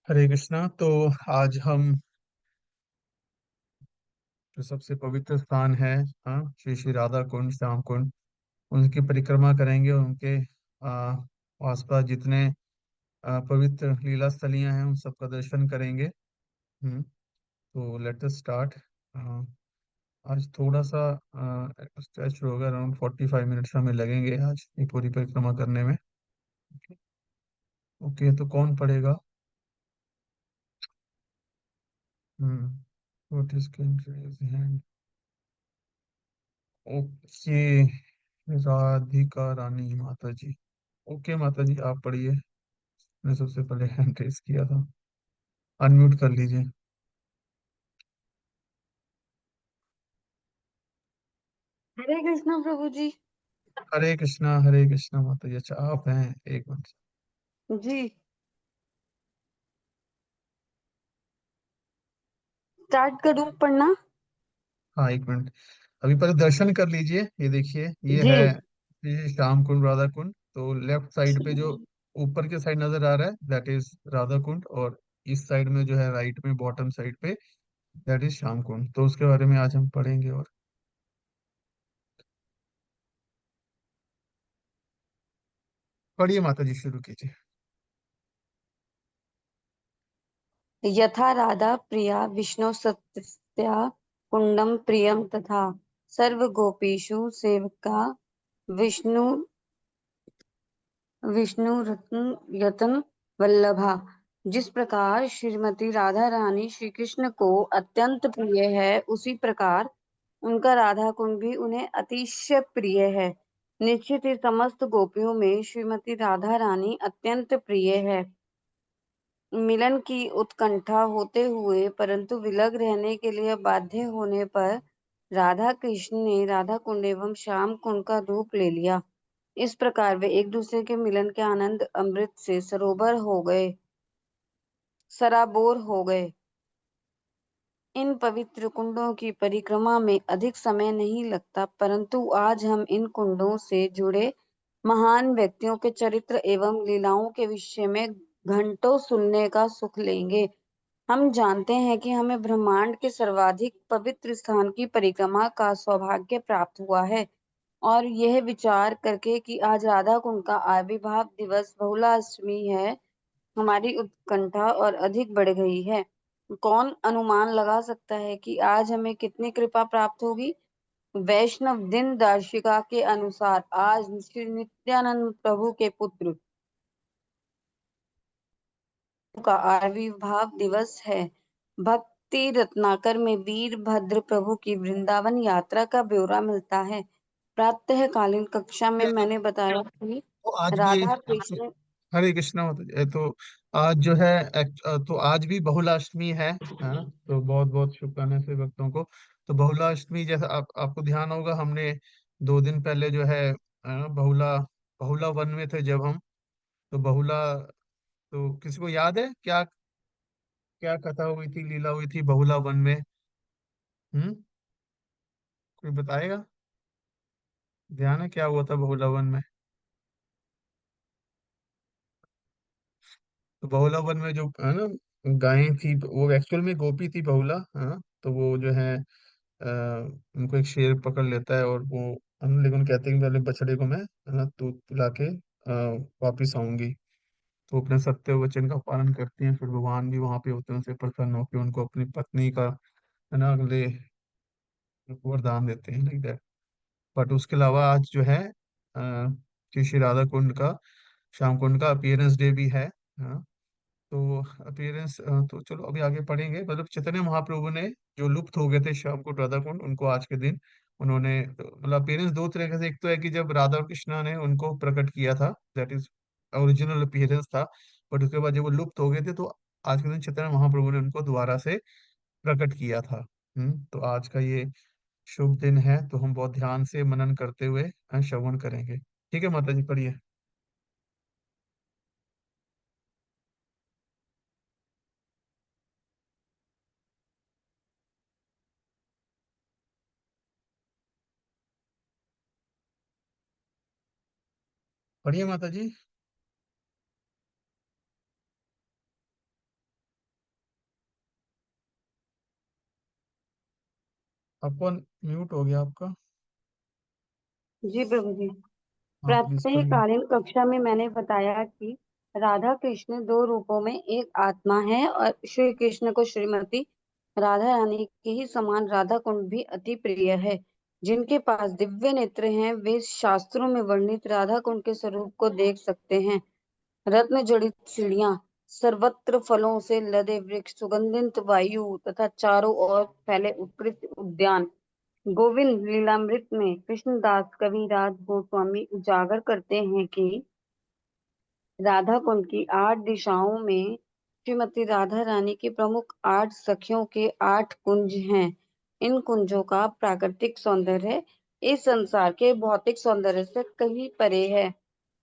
हरे कृष्णा। तो आज हम जो सबसे पवित्र स्थान है, हाँ, श्री श्री राधा कुंड, श्याम कुंड, उनकी परिक्रमा करेंगे। उनके आसपास जितने पवित्र लीला स्थलियां हैं उन सब का दर्शन करेंगे। तो लेट अस स्टार्ट। आज थोड़ा सा स्ट्रेच होगा, अराउंड 45 मिनट्स हमें लगेंगे आज ये पूरी परिक्रमा करने में। ओके, तो कौन पढ़ेगा? What is hand? Okay, Radhika Rani माता जी। ओके माता जी, आप पढ़िए। मैं सबसे पहले हैंड रेस किया था। अनम्यूट कर लीजिए। हरे कृष्णा प्रभु जी। हरे कृष्णा माता जी। अच्छा, आप हैं, एक मिनट। जी, स्टार्ट करूं पढ़ना? हाँ, एक मिनट। अभी पहले दर्शन कर लीजिए। ये देखिए, ये जी। है ये श्याम कुंड, राधा कुंड। तो लेफ्ट साइड पे जो ऊपर के साइड नजर आ रहा है, दैट इज राधा कुंड। और इस साइड में जो है, राइट में बॉटम साइड पे, दैट इज श्याम कुंड। तो उसके बारे में आज हम पढ़ेंगे। और पढ़िए माता जी, शुरू कीजिए। यथा राधा प्रिया विष्णु सत्या कुंडम प्रियम तथा सर्व गोपीषु सेवका विष्णु विष्णु रत्न यतन वल्लभा। जिस प्रकार श्रीमती राधा रानी श्री कृष्ण को अत्यंत प्रिय है, उसी प्रकार उनका राधा कुंड भी उन्हें अतिशय प्रिय है। निश्चित ही समस्त गोपियों में श्रीमती राधा रानी अत्यंत प्रिय है। मिलन की उत्कंठा होते हुए परंतु विलग रहने के लिए बाध्य होने पर राधा कृष्ण ने राधा कुंड एवं श्याम कुंड का रूप ले लिया। इस प्रकार वे एक दूसरे के मिलन के आनंद अमृत से सराबोर हो गए। इन पवित्र कुंडों की परिक्रमा में अधिक समय नहीं लगता, परंतु आज हम इन कुंडों से जुड़े महान व्यक्तियों के चरित्र एवं लीलाओं के विषय में घंटों सुनने का सुख लेंगे। हम जानते हैं कि हमें ब्रह्मांड के सर्वाधिक पवित्र स्थान की परिक्रमा का सौभाग्य प्राप्त हुआ है, और यह विचार करके कि आज राधा कुंड का आविर्भाव दिवस बहुलाष्टमी है, हमारी उत्कंठा और अधिक बढ़ गई है। कौन अनुमान लगा सकता है कि आज हमें कितनी कृपा प्राप्त होगी? वैष्णव दिन दर्शिका के अनुसार आज श्री नित्यानंद प्रभु के पुत्र का आविर्भाव दिवस है। भक्ति रत्नाकर में वीरभद्र प्रभु की वृंदावन यात्रा का ब्यौरा मिलता है। प्रातःकालीन कक्षा में मैंने बताया कि तो आज भी राधा कृष्ण। हरे कृष्णा माता जी। तो आज जो है, तो आज भी बहुलाष्टमी है। हाँ, तो बहुत बहुत शुभकामनाएं सभी भक्तों को। तो बहुलाष्टमी, जैसा आपको ध्यान होगा, हमने 2 दिन पहले जो है, बहुला बहुला वन में थे जब हम। तो बहुला, तो किसी को याद है क्या क्या कथा हुई थी, लीला हुई थी बहुला वन में? हम्म कोई बताएगा? ध्यान है क्या हुआ था बहुला वन में? तो बहुला वन में जो है ना, गायें थी, वो एक्चुअल में गोपी थी बहुला। हाँ, तो वो जो है, उनको एक शेर पकड़ लेता है, और वो हम लेकिन कहते हैं कि पहले बछड़े को मैं, है ना, दूध पिला के वापिस आऊंगी। तो अपने सत्य वचन का पालन करती हैं। फिर भगवान भी वहां पे होते हैं, उनसे प्रसन्न होकर उनको अपनी पत्नी का, है ना, अगले वरदान देते हैं, लाइक दैट। बट उसके अलावा आज जो है, श्री श्री राधा कुंड का, श्याम कुंड का अपीयरेंस डे भी है। हाँ, तो अपीयरेंस, तो चलो अभी आगे पढ़ेंगे। मतलब चैतन्य महाप्रभु ने, जो लुप्त हो गए थे श्याम कुंड, राधा कुंड, उनको आज के दिन उन्होंने, तो मतलब अपीयरेंस दो तरीके से। एक तो है कि जब राधा और कृष्णा ने उनको प्रकट किया था, दैट इज ओरिजिनल अपीयरेंस था। बट उसके बाद जब वो लुप्त हो गए थे, तो आज के दिन चैतन्य महाप्रभु ने उनको दोबारा से प्रकट किया था। तो आज का ये शुभ दिन है, तो हम बहुत ध्यान से मनन करते हुए श्रवण करेंगे। ठीक है माता जी, पढ़िए। पढ़िए माता जी। आपको म्यूट हो गया आपका। जी प्रभु जी। हाँ प्लीज करिए। प्रातःकालीन कक्षा में मैंने बताया कि राधा कृष्ण दो रूपों में एक आत्मा है, और श्री कृष्ण को श्रीमती राधा रानी के ही समान राधा कुंड भी अति प्रिय है। जिनके पास दिव्य नेत्र हैं वे शास्त्रों में वर्णित राधा कुंड के स्वरूप को देख सकते हैं। रत्न जड़ित सीढ़ियां, सर्वत्र फलों से लदे वृक्ष, सुगंधित वायु तथा चारों ओर फैले उत्कृष्ट उद्यान। गोविंद लीलामृत में कृष्णदास कविराज गोस्वामी उजागर करते हैं कि राधा कुंड की 8 दिशाओं में श्रीमती राधा रानी की प्रमुख 8 सखियों के 8 कुंज हैं। इन कुंजों का प्राकृतिक सौंदर्य इस संसार के भौतिक सौंदर्य से कहीं परे है।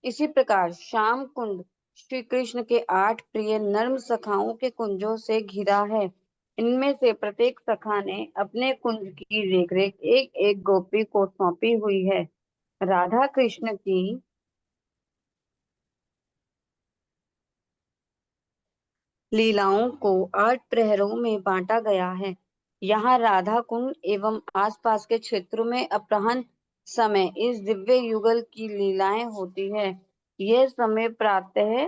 इसी प्रकार श्याम कुंड श्री कृष्ण के 8 प्रिय नर्म सखाओं के कुंजों से घिरा है। इनमें से प्रत्येक सखा ने अपने कुंज की देखरेख एक एक गोपी को सौंपी हुई है। राधा कृष्ण की लीलाओं को 8 प्रहरों में बांटा गया है। यहाँ राधा कुंड एवं आसपास के क्षेत्रों में अपराह्न समय इस दिव्य युगल की लीलाएं होती है। यह समय प्रातः,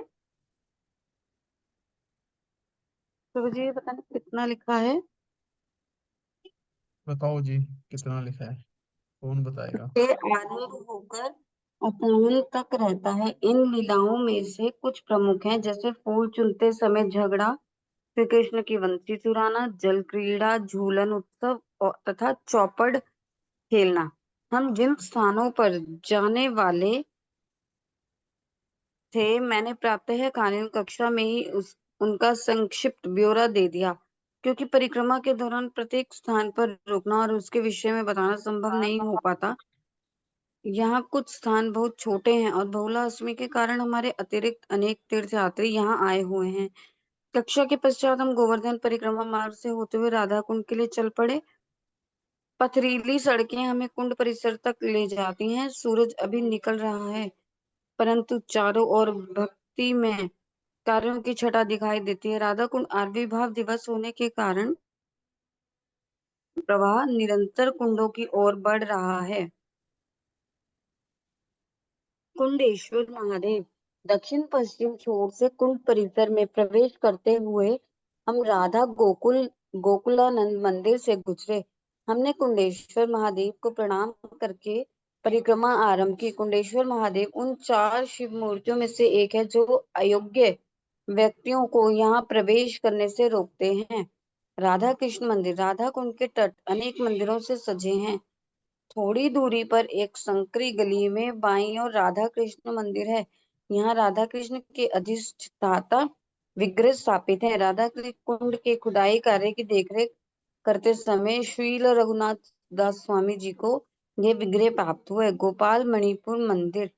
तो मुझे पता नहीं कितना लिखा है, बताओ जी, कितना लिखा है, कौन बताएगा। से आरंभ होकर अपराह्न तक रहता है। इन लीलाओं में से कुछ प्रमुख हैं, जैसे फूल चुनते समय झगड़ा, श्री कृष्ण की बंसी चुराना, जल क्रीड़ा, झूलन उत्सव तथा चौपड़ खेलना। हम जिन स्थानों पर जाने वाले थे मैंने प्रातःकालीन कक्षा में ही उनका संक्षिप्त ब्यौरा दे दिया, क्योंकि परिक्रमा के दौरान प्रत्येक स्थान पर रुकना और उसके विषय में बताना संभव नहीं हो पाता। यहाँ कुछ स्थान बहुत छोटे हैं और बहुला अष्टमी के कारण हमारे अतिरिक्त अनेक तीर्थयात्री यहाँ आए हुए हैं। कक्षा के पश्चात हम गोवर्धन परिक्रमा मार्ग से होते हुए राधा कुंड के लिए चल पड़े। पथरीली सड़कें हमें कुंड परिसर तक ले जाती हैं। सूरज अभी निकल रहा है, परंतु चारों ओर भक्ति में कार्यों की छटा दिखाई देती है। राधा कुंड आविर्भाव दिवस होने के कारण प्रवाह निरंतर कुंडों की ओर बढ़ रहा है। कुंडेश्वर महादेव, दक्षिण पश्चिम छोर से कुंड परिसर में प्रवेश करते हुए हम राधा गोकुलानंद मंदिर से गुजरे। हमने कुंडेश्वर महादेव को प्रणाम करके परिक्रमा आरंभ की। कुंडेश्वर महादेव उन 4 शिव मूर्तियों में से एक है जो अयोग्य व्यक्तियों को यहाँ प्रवेश करने से रोकते हैं। राधा कृष्ण मंदिर, राधा कुंड के तट अनेक मंदिरों से सजे हैं। थोड़ी दूरी पर एक संकरी गली में बाईं ओर राधा कृष्ण मंदिर है। यहाँ राधा कृष्ण के अधिष्ठाता विग्रह स्थापित है। राधा कुंड के खुदाई कार्य की देखरेख करते समय श्रील रघुनाथ दास स्वामी जी को यह विग्रह प्राप्त हुए। गोपाल मणिपुर मंदिर,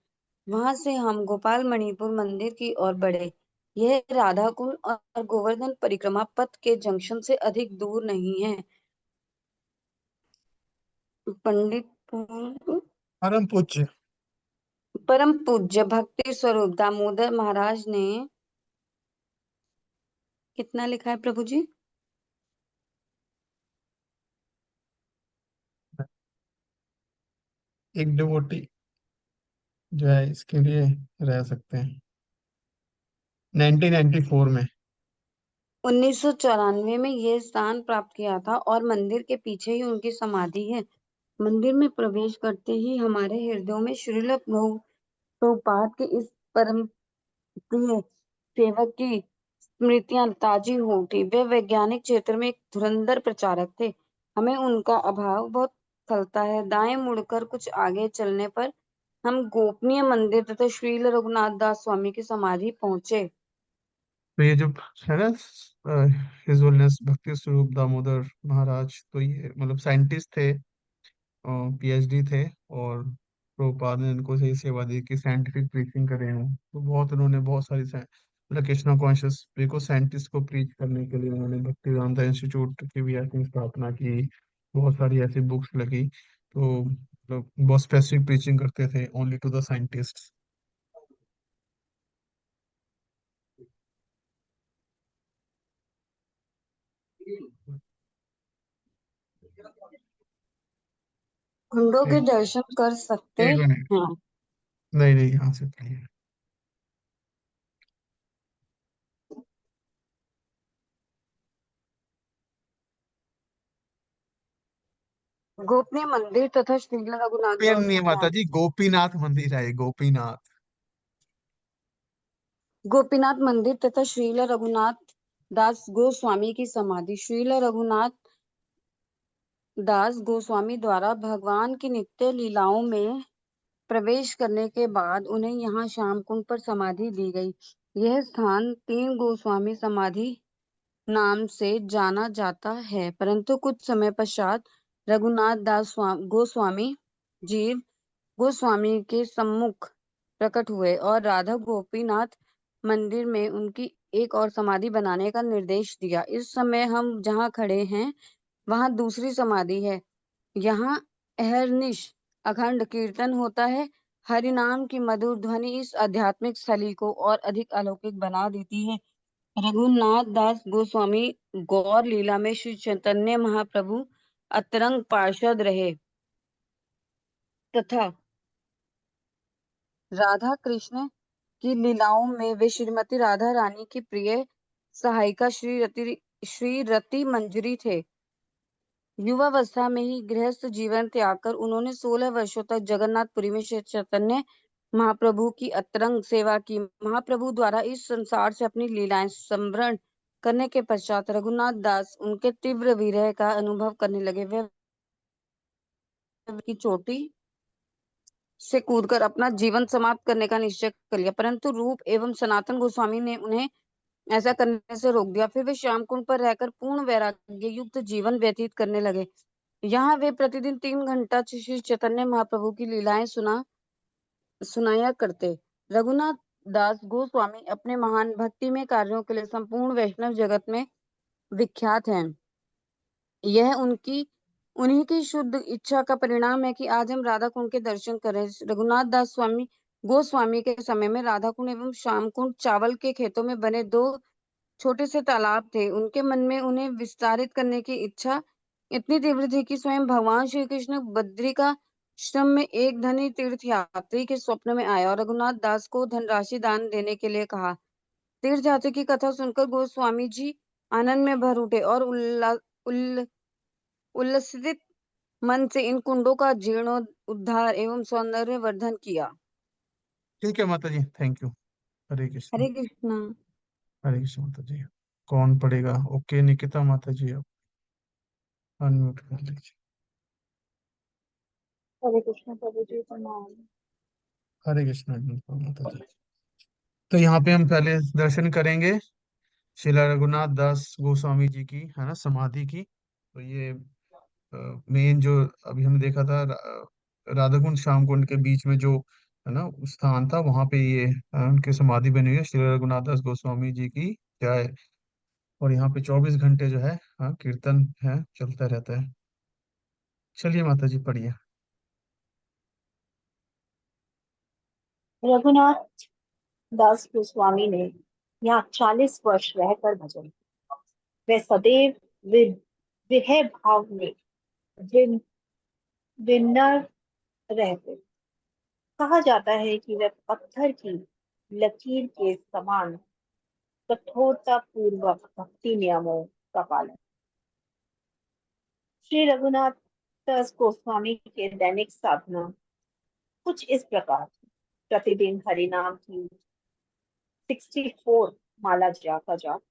वहां से हम गोपाल मणिपुर मंदिर की ओर बढ़े। यह राधा कुंड और गोवर्धन परिक्रमा पथ के जंक्शन से अधिक दूर नहीं है। पंडित परम पूज्य। परम पूज्य भक्ति स्वरूप दामोदर महाराज ने कितना लिखा है प्रभु जी? एक डिवोटी जो है इसके लिए रह सकते हैं। 1994 में। 1994 में यह स्थान प्राप्त किया था और मंदिर के पीछे ही उनकी समाधि है। मंदिर में प्रवेश करते ही हमारे हृदयों में श्रील प्रभुपाद के इस परम प्रिय सेवक की स्मृतियां ताजी हो उठी। वे वैज्ञानिक क्षेत्र में एक धुरंधर प्रचारक थे। हमें उनका अभाव बहुत खलता है। दाएं मुड़कर कुछ आगे चलने पर हम गोपनीय मंदिर तथा श्रील रघुनाथ दास स्वामी की समाधि पहुंचे। तो ये जो है ना, हिज होलीनेस भक्ति स्वरूप दामोदर महाराज, तो ये मतलब साइंटिस्ट थे, पीएचडी थे, और प्रभुपाद ने इनको सही सेवा दी कि साइंटिफिक प्रीचिंग करे हूँ। तो बहुत उन्होंने बहुत सारी मतलब कृष्णा कॉन्शियस को साइंटिस्ट को प्रीच करने के लिए उन्होंने भक्ति वेदांता इंस्टीट्यूट की भी ऐसी स्थापना की। बहुत सारी ऐसी बुक्स लगी। तो मतलब बहुत स्पेसिफिक प्रीचिंग करते थे ओनली टू द साइंटिस्ट। कुंडों के एक दर्शन कर सकते एक मिनट। हैं। नहीं नहीं, यहाँ से पढ़िए। गोपनीय मंदिर तथा श्री रघुनाथ पेन नहीं है माता गोस्वामी। जी, गोपीनाथ मंदिर है, गोपीनाथ। गोपीनाथ मंदिर तथा श्रील रघुनाथ दास गोस्वामी की समाधि। श्रील रघुनाथ दास गोस्वामी द्वारा भगवान की नित्य लीलाओं में प्रवेश करने के बाद उन्हें यहाँ श्याम कुंड पर समाधि दी गई। यह स्थान तीन गोस्वामी समाधि नाम से जाना जाता है, परंतु कुछ समय पश्चात रघुनाथ दास गोस्वामी जीव गोस्वामी के सम्मुख प्रकट हुए और राधा गोपीनाथ मंदिर में उनकी एक और समाधि बनाने का निर्देश दिया। इस समय हम जहाँ खड़े हैं वहां दूसरी समाधि है। यहाँ अहरनिश अखंड कीर्तन होता है। हरि नाम की मधुर ध्वनि इस आध्यात्मिक स्थली को और अधिक अलौकिक बना देती है। रघुनाथ दास गोस्वामी गौर लीला में श्री चैतन्य महाप्रभु अतरंग पार्षद रहे तथा राधा कृष्ण की लीलाओं में वे श्रीमती राधा रानी की प्रिय सहायिका श्री रति मंजरी थे। युवावस्था में ही गृहस्थ जीवन त्याग कर उन्होंने 16 वर्षों तक जगन्नाथपुरी में श्री चैतन्य महाप्रभु की अतरंग सेवा की। महाप्रभु द्वारा इस संसार से अपनी लीलाएं संवरण करने के पश्चात रघुनाथ दास उनके तीव्र विरह का अनुभव करने लगे। वे की चोटी से कूदकर अपना जीवन समाप्त करने का निश्चय कर लिया, परंतु रूप एवं सनातन गोस्वामी ने उन्हें ऐसा करने से रोक दिया। फिर वे श्याम कुंड पर रहकर पूर्ण वैराग्य युक्त जीवन व्यतीत करने लगे। यहाँ वे प्रतिदिन 3 घंटा श्री चैतन्य महाप्रभु की लीलाएं सुनाया करते। रघुनाथ दास गोस्वामी अपने महान भक्तिमय कार्यों के लिए संपूर्ण वैष्णव जगत में विख्यात हैं। यह उन्हीं की शुद्ध इच्छा का परिणाम है कि आज हम राधा कुंड के दर्शन करें। रघुनाथ दास स्वामी गोस्वामी के समय में राधा कुंड एवं श्याम कुंड चावल के खेतों में बने दो छोटे से तालाब थे। उनके मन में उन्हें विस्तारित करने की इच्छा इतनी तीव्र थी कि स्वयं भगवान श्री कृष्ण बद्रिका श्रम में एक धनी तीर्थ यात्री के स्वप्न में आया और रघुनाथ दास को धनराशि दान देने के लिए कहा। तीर्थ यात्री की कथा सुनकर गोस्वामी जी आनंद में भर उठे और उल्लसित मन से इन कुंडों का जीर्णोद्धार एवं सौंदर्य वर्धन किया। ठीक है माता जी, थैंक यू। हरे कृष्ण। हरे कृष्णा। हरे कृष्ण माता जी। कौन पढ़ेगा? ओके निकिता माता जी, आप अनम्यूट कर लीजिए। हरे कृष्ण प्रभु जी प्रणाम। हरे कृष्ण माता जी। तो यहाँ पे हम पहले दर्शन करेंगे श्रीला रघुनाथ दास गोस्वामी जी की, है ना, समाधि की। तो ये मेन जो अभी हमने देखा था, राधा कुंड श्याम कुंड के बीच में जो, है ना, स्थान था, वहां पे ये उनकी समाधि बनी हुई है, श्री रघुनाथ दास गोस्वामी जी की जय। और यहाँ पे 24 घंटे जो है, हाँ, कीर्तन है, चलता रहता है। चलिए माता जी पढ़िए। रघुनाथ दास गोस्वामी ने यहाँ 40 वर्ष रहकर भजन किया। वे सदैव विरह भाव में विन- विनम्र रहते। कहा जाता है कि वे पत्थर की लकीर के समान कठोरता पूर्वक भक्ति नियमों का पालन। श्री रघुनाथ दास गोस्वामी के दैनिक साधना कुछ इस प्रकार थी। प्रतिदिन हरि नाम की 64 माला का जाप,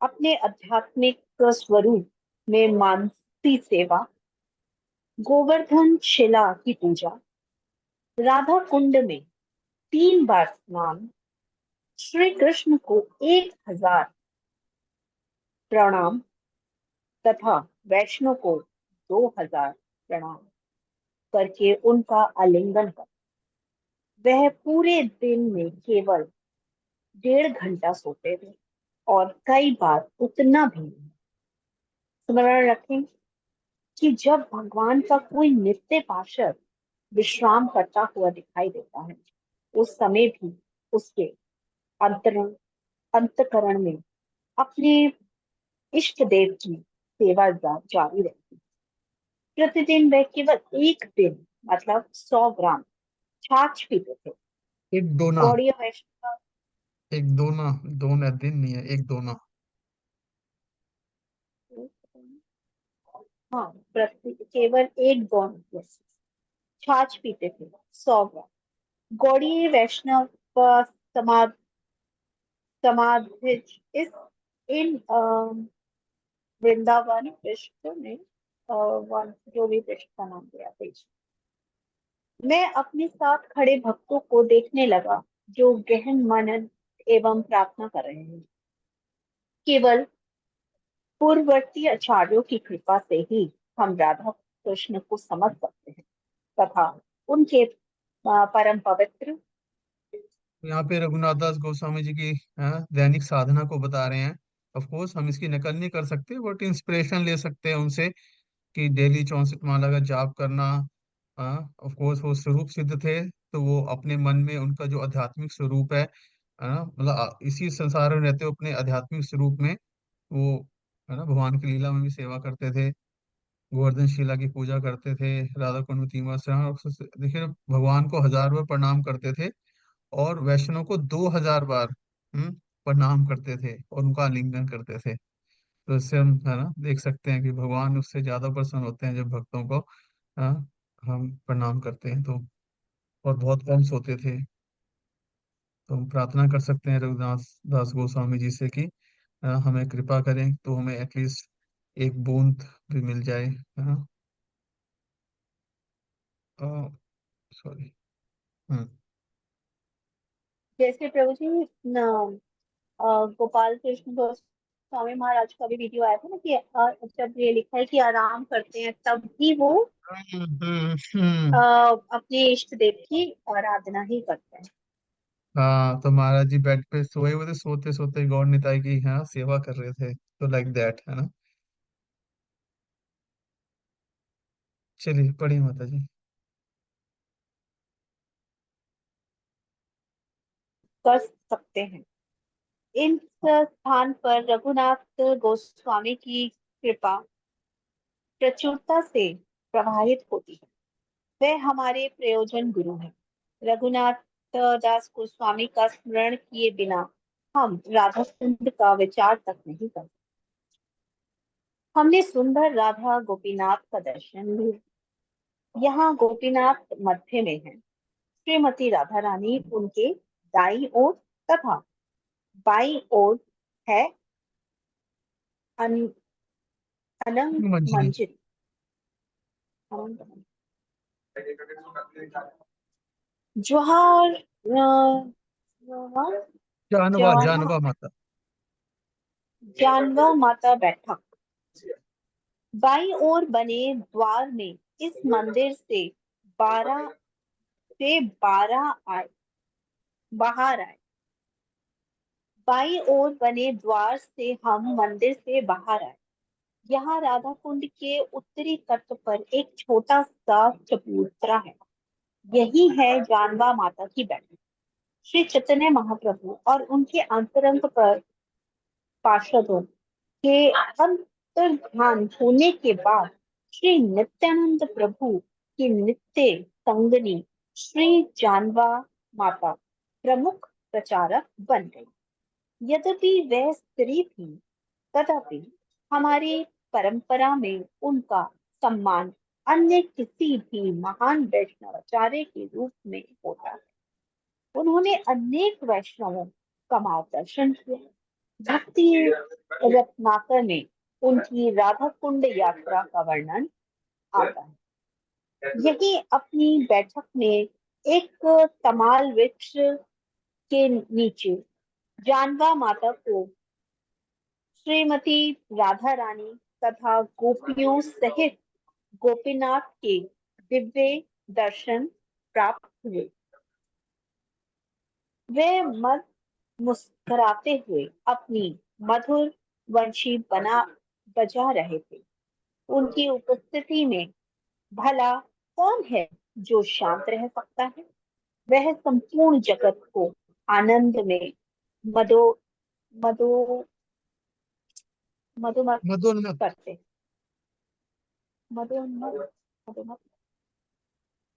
अपने आध्यात्मिक स्वरूप में मानसी सेवा, गोवर्धन शिला की पूजा, राधा कुंड में 3 बार स्नान, श्री कृष्ण को 1000 प्रणाम तथा वैष्णव को 2000 प्रणाम करके उनका आलिंगन कर। वह पूरे दिन में केवल 1.5 घंटा सोते थे और कई बार उतना भी नहीं। स्मरण रखें कि जब भगवान का कोई नित्य पार्षद विश्राम करता हुआ दिखाई देता है, उस समय भी उसके अंतरण अंतकरण में अपने इष्ट देव की सेवा जारी रहती है। प्रतिदिन वह केवल एक दिन मतलब 100 ग्राम छाछ पीते थे। एक दोना। गौड़ीय वैष्णव, एक दोना। दोना दिन नहीं है, एक दोना। हाँ, प्रति केवल एक गौन yes, छाछ पीते थे 100 ग्राम। गौड़ीय वैष्णव समाज समाधिज इस इन वृंदावन पृष्ठ में जो भी पृष्ठ का नाम दिया पेज। मैं अपने साथ खड़े भक्तों को देखने लगा जो गहन मनन एवं प्रार्थना कर रहे हैं। केवल पूर्ववर्ती आचार्यों की कृपा से ही हम राधा कृष्ण को समझ सकते हैं तथा उनके परम पवित्र। यहाँ पे रघुनाथ दास गोस्वामी जी की दैनिक साधना को बता रहे हैं। ऑफ कोर्स हम इसकी नकल नहीं कर सकते, बट इंस्पिरेशन ले सकते हैं उनसे कि डेली 64 माला का जाप करना। ऑफ कोर्स वो स्वरूप सिद्ध थे, तो वो अपने मन में उनका जो आध्यात्मिक स्वरूप है, मतलब इसी संसार में रहते हुए अपने आध्यात्मिक स्वरूप में वो, है ना, भगवान की लीला में भी सेवा करते थे, गोवर्धन शिला की पूजा करते थे, राधा कुंड में 3 वर्ष रहा। और देखिए, भगवान को 1000 बार प्रणाम करते थे और वैष्णव को 2000 बार प्रणाम करते थे और उनका आलिंगन करते थे। तो इससे हम, है ना, देख सकते हैं कि भगवान उससे ज्यादा प्रसन्न होते हैं जब भक्तों को हाँ, हम प्रणाम करते हैं तो। और बहुत कम सोते थे। तो हम प्रार्थना कर सकते हैं रघुनाथ दास गोस्वामी जी से कि हमें कृपा करें तो हमें एटलीस्ट एक बूंद भी मिल जाए। हाँ। सॉरी। हम्म। जैसे प्रभु जी गोपाल कृष्ण गोस्वामी महाराज का भी वीडियो आया था ना कि जब ये लिखा है कि आराम करते हैं तब भी वो हम्म। हम्म। अपने इष्ट देव की आराधना ही करते हैं। हाँ, तो महाराज जी बेड पे सोए हुए थे, सोते सोते गौर निताई की हाँ सेवा कर रहे थे, तो लाइक दैट, है ना। चलिए पढ़िए माता जी। कर सकते हैं। इन स्थान पर रघुनाथ गोस्वामी की कृपा प्रचुरता से प्रवाहित होती है। वे हमारे प्रयोजन गुरु हैं। रघुनाथ दास गोस्वामी का स्मरण किए बिना हम राधा कुंड का विचार तक नहीं कर सकते। हमने सुंदर राधा गोपीनाथ का दर्शन लिया। यहाँ गोपीनाथ मध्य में है। श्रीमती राधा रानी उनके दाईं ओर तथा बाईं ओर है अन, अनंग मंजरी। मंजिल। जौहर जानवा जौहर जानवा माता। जानवा माता बैठक। बाईं ओर बने द्वार में इस मंदिर से 12 आए बाहर आए। बाईं ओर बने द्वार से हम मंदिर से बाहर आए। यहाँ राधा कुंड के उत्तरी तट पर एक छोटा सा चबूतरा है। यही है जानवा माता की बैठक। श्री चैतन्य महाप्रभु और उनके अंतरंग पर पार्षदों के अंतर्धान होने के बाद श्री नित्यानंद प्रभु की नित्य संगनी श्री जानवा माता प्रमुख प्रचारक बन गई। यद्यपि वह स्त्री थी तथापि हमारी परंपरा में उनका सम्मान अन्य किसी भी महान वैष्णवाचार्य के रूप में होता है। उन्होंने अनेक वैष्णवों का मार्गदर्शन किया। भक्ति रत्नाकर में उनकी राधा कुंड यात्रा का वर्णन आता है। यही अपनी बैठक में एक तमाल वृक्ष के नीचे जानवा माता को श्रीमती राधा रानी तथा गोपियों सहित गोपीनाथ के दिव्य दर्शन प्राप्त हुए। वे मत मुस्कुराते हुए अपनी मधुर वंशी बजा रहे थे। उनकी उपस्थिति में भला कौन है जो शांत रह सकता है। वह संपूर्ण जगत को आनंद में मदो मदो मधुमत मदोन्मत। करते मदोन्मत्त मदोन्मत्त।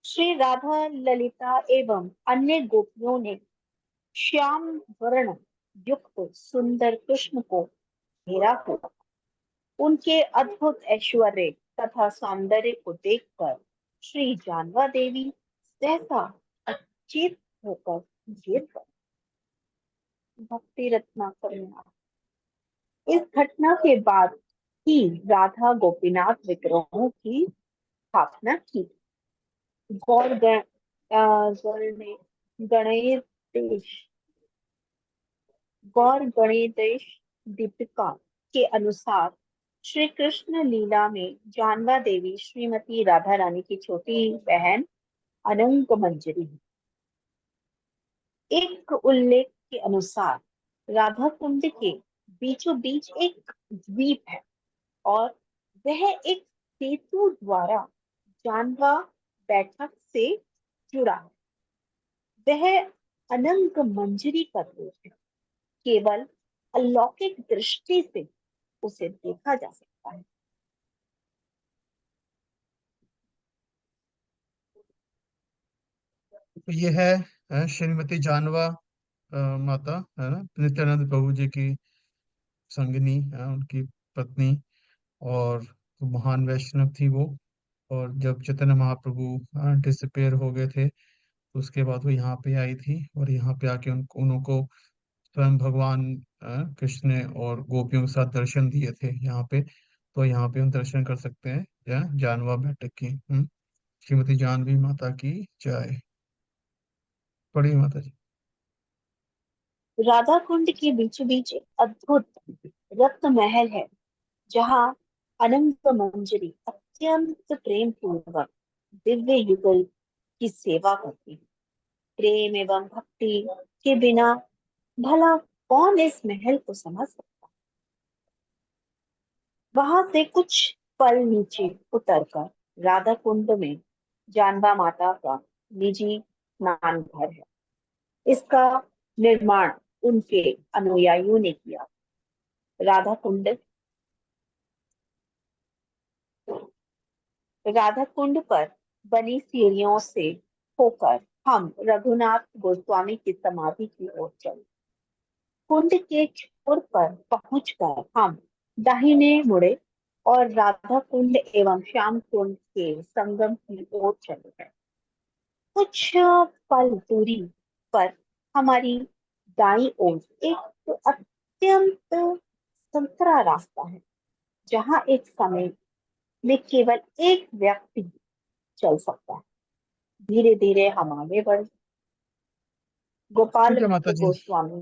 श्री राधा ललिता एवं अन्य गोपियों ने श्याम वर्ण युक्त सुंदर कृष्ण को घेरा हुआ। उनके अद्भुत ऐश्वर्य तथा सौंदर्य को देखकर श्री जानवा देवी सहसा अचेत होकर गिर पड़ी। भक्ति रत्नाकर में इस घटना के बाद ही राधा गोपीनाथ विग्रहों की स्थापना की। गौर गणे- गणेश गौर गणेश दीपिका के अनुसार श्री कृष्ण लीला में जानवा देवी श्रीमती राधा रानी की छोटी बहन अनंग मंजरी है। एक उल्लेख के अनुसार राधा कुंड के बीचों बीच एक द्वीप है और वह एक सेतु द्वारा जानवा बैठक से जुड़ा है। वह अनंग मंजरी का रूप है। केवल अलौकिक दृष्टि से उसे देखा जा सकता है। तो ये है श्रीमती जानवा माता, है ना, नित्यानंद प्रभु जी की संगिनी, उनकी पत्नी। और महान वैष्णव थी वो। और जब चैतन्य महाप्रभु डिसअपेयर हो गए थे, तो उसके बाद वो यहाँ पे आई थी, और यहाँ पे आके उनको स्वयं भगवान कृष्ण ने और गोपियों के साथ दर्शन दिए थे यहाँ पे। तो यहाँ पे हम दर्शन कर सकते हैं जानवा बैठक की। श्रीमती जानवी माता की जय। पढ़िए माता जी। राधा कुंड के बीचों बीच एक अद्भुत रत्न महल है जहाँ अनंत मंजरी अत्यंत प्रेम पूर्वक दिव्य युगल की सेवा करती है। प्रेम एवं भक्ति के बिना भला कौन इस महल को समझ सकता। वहां से कुछ पल नीचे उतरकर राधा कुंड में जानवा माता का निजी स्नान घर है। इसका निर्माण उनके अनुयायियों ने किया। राधा कुंड पर बनी सीढ़ियों से होकर हम रघुनाथ गोस्वामी की समाधि की ओर चले। कुंड के छोर पर पहुंचकर हम दाहिने मुड़े और राधा कुंड एवं श्याम कुंड के संगम की ओर चले गए। कुछ पल दूरी पर हमारी दाईं ओर एक अत्यंत संकरा रास्ता है जहां एक समय में केवल एक व्यक्ति चल सकता है। धीरे धीरे हम आगे बढ़े। गोपाल ठीक है भट्ट माता जी। गोस्वामी।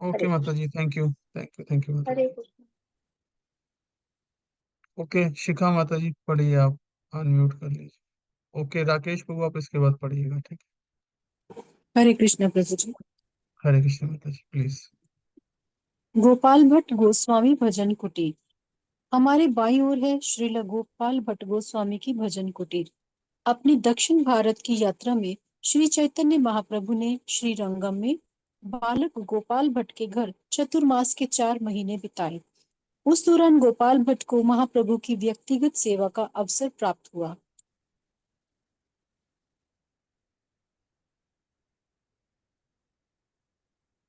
हरे ओके माता कृष्ण। जी, thank you, thank you, thank you माता हरे जी। कृष्ण। ओके शिखा माता जी, पढ़िए आप, अनम्यूट कर लीजिए। ओके राकेश प्रभु, आप इसके बाद पढ़िएगा, ठीक हरे कृष्ण प्रभु जी। है। हरे कृष्ण माता जी, प्लीज। गोपाल भट्ट गोस्वामी भजन कुटीर। हमारे बाईं ओर है श्रील गोपाल भट्ट गोस्वामी की भजन कुटीर। अपनी दक्षिण भारत की यात्रा में श्री चैतन्य महाप्रभु ने श्री रंगम में बालक गोपाल भट्ट के घर चतुर्मास के 4 महीने बिताए। उस दौरान गोपाल भट्ट को महाप्रभु की व्यक्तिगत सेवा का अवसर प्राप्त हुआ।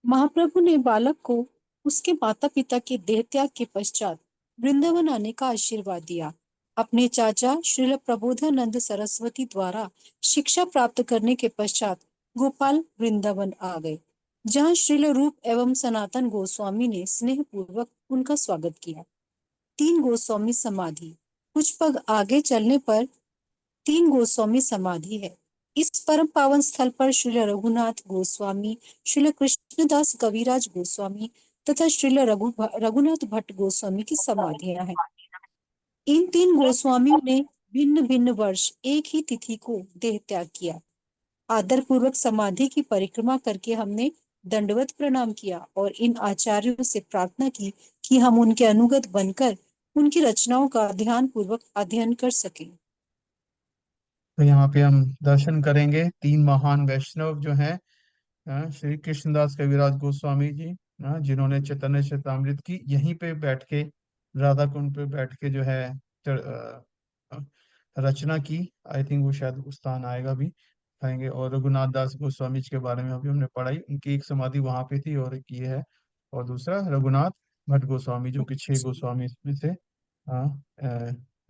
महाप्रभु ने बालक को उसके माता पिता के देहत्याग के पश्चात वृंदावन आने का आशीर्वाद दिया। अपने चाचा श्रील प्रबोधानंद सरस्वती द्वारा शिक्षा प्राप्त करने के पश्चात गोपाल वृंदावन आ गए, जहाँ श्रील रूप एवं सनातन गोस्वामी ने स्नेह पूर्वक उनका स्वागत किया। 3 गोस्वामी समाधि। कुछ पग आगे चलने पर 3 गोस्वामी समाधि है। इस परम पावन स्थल पर श्रील रघुनाथ गोस्वामी, श्रील कृष्णदास कविराज गोस्वामी तथा श्रील रघुनाथ भट्ट गोस्वामी की समाधियां हैं। इन 3 गोस्वामियों ने भिन्न भिन्न वर्ष एक ही तिथि को देह त्याग किया। आदर पूर्वक समाधि की परिक्रमा करके हमने दंडवत प्रणाम किया और इन आचार्यों से प्रार्थना की कि हम उनके अनुगत बनकर उनकी रचनाओं का ध्यान पूर्वक अध्ययन कर सकें। तो यहाँ पे हम दर्शन करेंगे 3 महान वैष्णव जो हैं, श्री कृष्णदास कविराज गोस्वामी जी, जिन्होंने चैतन्य चरितामृत की यहीं पे बैठ के, राधा कुंड पे बैठ के जो है रचना की। आई थिंक वो शायद उस स्थान आएगा भी, आएंगे। और रघुनाथ दास गोस्वामी जी के बारे में अभी हमने पढ़ाई, उनकी एक समाधि वहां पे थी और एक ये है। और दूसरा रघुनाथ भट्ट गोस्वामी, जो कि 6 गोस्वामी में से, हाँ,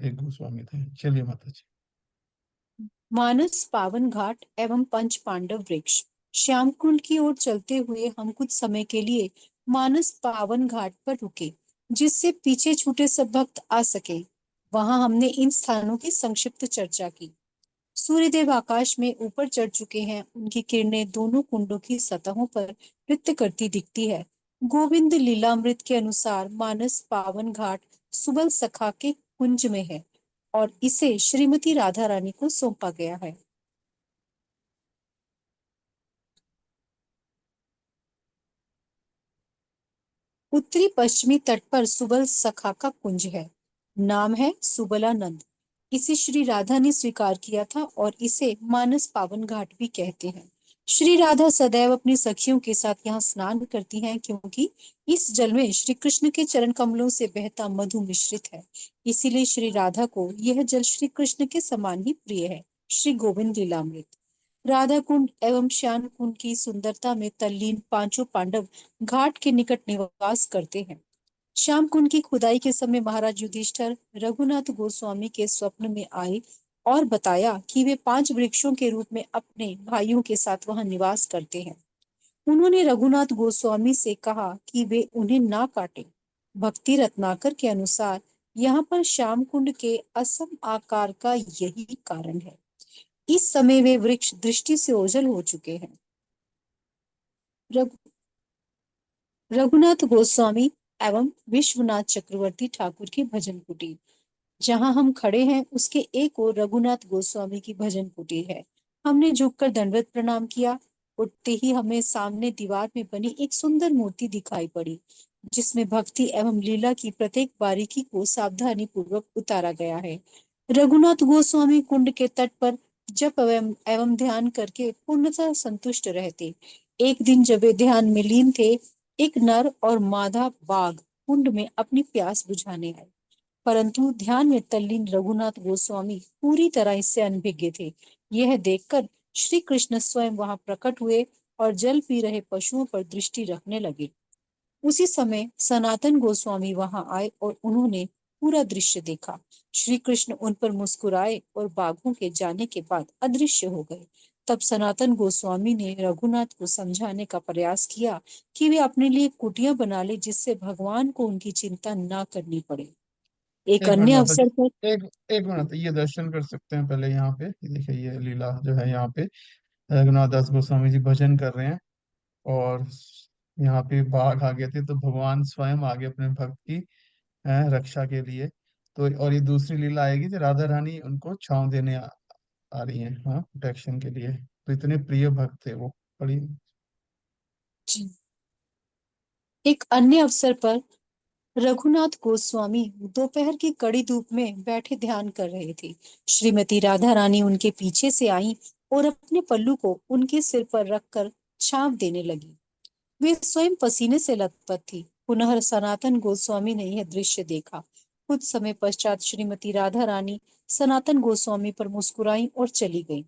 एक गोस्वामी थे। चलिए माता जी। मानस पावन घाट एवं पंच पांडव वृक्ष। श्याम कुंड की ओर चलते हुए हम कुछ समय के लिए मानस पावन घाट पर रुके, जिससे पीछे छूटे सब भक्त आ सके। वहां हमने इन स्थानों की संक्षिप्त चर्चा की। सूर्यदेव आकाश में ऊपर चढ़ चुके हैं, उनकी किरणें दोनों कुंडों की सतहों पर नृत्य करती दिखती है। गोविंद लीलामृत के अनुसार मानस पावन घाट सुबल सखा के कुंज में है और इसे श्रीमती राधा रानी को सौंपा गया है। उत्तरी पश्चिमी तट पर सुबल सखा का कुंज है। नाम है सुबलानंद। इसे श्री राधा ने स्वीकार किया था और इसे मानस पावन घाट भी कहते हैं। श्री राधा सदैव अपनी सखियों के साथ यहाँ स्नान करती हैं, क्योंकि इस जल में श्री कृष्ण के चरण कमलों से बहता मधु मिश्रित है। इसीलिए श्री राधा को यह जल श्री कृष्ण के समान ही प्रिय है। श्री गोविंद लीलामृत। राधा कुंड एवं श्याम कुंड की सुंदरता में तल्लीन पांचों पांडव घाट के निकट निवास करते हैं। श्याम कुंड की खुदाई के समय महाराज युधिष्ठिर रघुनाथ गोस्वामी के स्वप्न में आए और बताया कि वे 5 वृक्षों के रूप में अपने भाइयों के साथ वहां निवास करते हैं। उन्होंने रघुनाथ गोस्वामी से कहा कि वे उन्हें ना काटे। भक्ति रत्नाकर के अनुसार यहाँ पर श्याम कुंड के असम आकार का यही कारण है। इस समय वे वृक्ष दृष्टि से ओझल हो चुके हैं। रघुनाथ गोस्वामी एवं विश्वनाथ चक्रवर्ती ठाकुर की भजन कुटीर। जहां हम खड़े हैं उसके एक ओर रघुनाथ गोस्वामी की भजन कुटीर है। हमने झुककर दंडवत प्रणाम किया। उठते ही हमें सामने दीवार में बनी एक सुंदर मूर्ति दिखाई पड़ी, जिसमें भक्ति एवं लीला की प्रत्येक बारीकी को सावधानी पूर्वक उतारा गया है। रघुनाथ गोस्वामी कुंड के तट पर जप एवं ध्यान करके पूर्णतः संतुष्ट रहते। एक दिन जब वे ध्यान में लीन थे, एक नर और मादा बाघ कुंड में अपनी प्यास बुझाने आए, परंतु ध्यान में तल्लीन रघुनाथ गोस्वामी पूरी तरह इससे अनभिज्ञ थे। यह देखकर श्री कृष्ण स्वयं वहां प्रकट हुए और जल पी रहे पशुओं पर दृष्टि रखने लगे। उसी समय सनातन गोस्वामी वहां आए और उन्होंने पूरा दृश्य देखा। श्री कृष्ण उन पर मुस्कुराए और बाघों के जाने के बाद अदृश्य हो गए। तब सनातन गोस्वामी ने रघुनाथ को समझाने का प्रयास किया कि वे अपने लिए कुटिया बना ले, जिससे भगवान को उनकी चिंता ना करनी पड़े। एक एक मिनट अन्य माता जी, अवसर पर एक मिनट, ये दर्शन कर सकते हैं पहले यहाँ पे। ये देखिए, ये लीला जो है यहाँ पे, रघुनाथ दास गोस्वामी जी भजन कर रहे हैं और यहाँ पे बाघ आ गए थे, तो भगवान स्वयं आगे अपने भक्त की रक्षा के लिए। तो और ये दूसरी लीला आएगी जो राधा रानी उनको छांव देने आ रही हैं, हाँ, प्रोटेक्शन के लिए। तो इतने प्रिय भक्त थे वो। बड़ी। एक अन्य अवसर पर रघुनाथ गोस्वामी दोपहर की कड़ी धूप में बैठे ध्यान कर रहे थे। श्रीमती राधा रानी उनके पीछे से आई और अपने पल्लू को उनके सिर पर रखकर छांव देने लगी। वे स्वयं पसीने से लथपथ थी। पुनः सनातन गोस्वामी ने यह दृश्य देखा। कुछ समय पश्चात श्रीमती राधा रानी सनातन गोस्वामी पर मुस्कुराई और चली गई।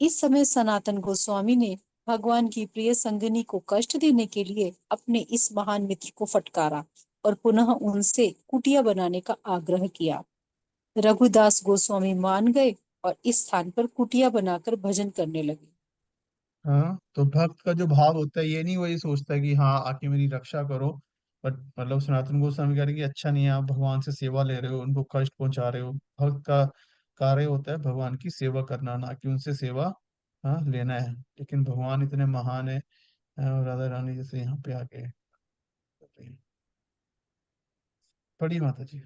इस समय सनातन गोस्वामी ने भगवान की प्रिय संगिनी को कष्ट देने के लिए अपने इस महान मित्र को फटकारा और पुनः उनसे कुटिया बनाने का आग्रह किया। रघुदास गोस्वामी मान गए और इस स्थान पर कुटिया बनाकर भजन करने लगे। हाँ, तो भक्त का जो भाव होता है, ये नहीं वही सोचता है कि हाँ आके मेरी रक्षा करो। बट मतलब सनातन गोस्वामी कह रहे हैं कि अच्छा नहीं है, आप भगवान से सेवा ले रहे हो, उनको कष्ट पहुंचा रहे हो। भक्त का कार्य होता है भगवान की सेवा करना, ना कि उनसे सेवा, हाँ, लेना है। लेकिन भगवान इतने महान है, और राधा रानी जैसे यहाँ पे आके कर रही हैं। बड़ी माता जी।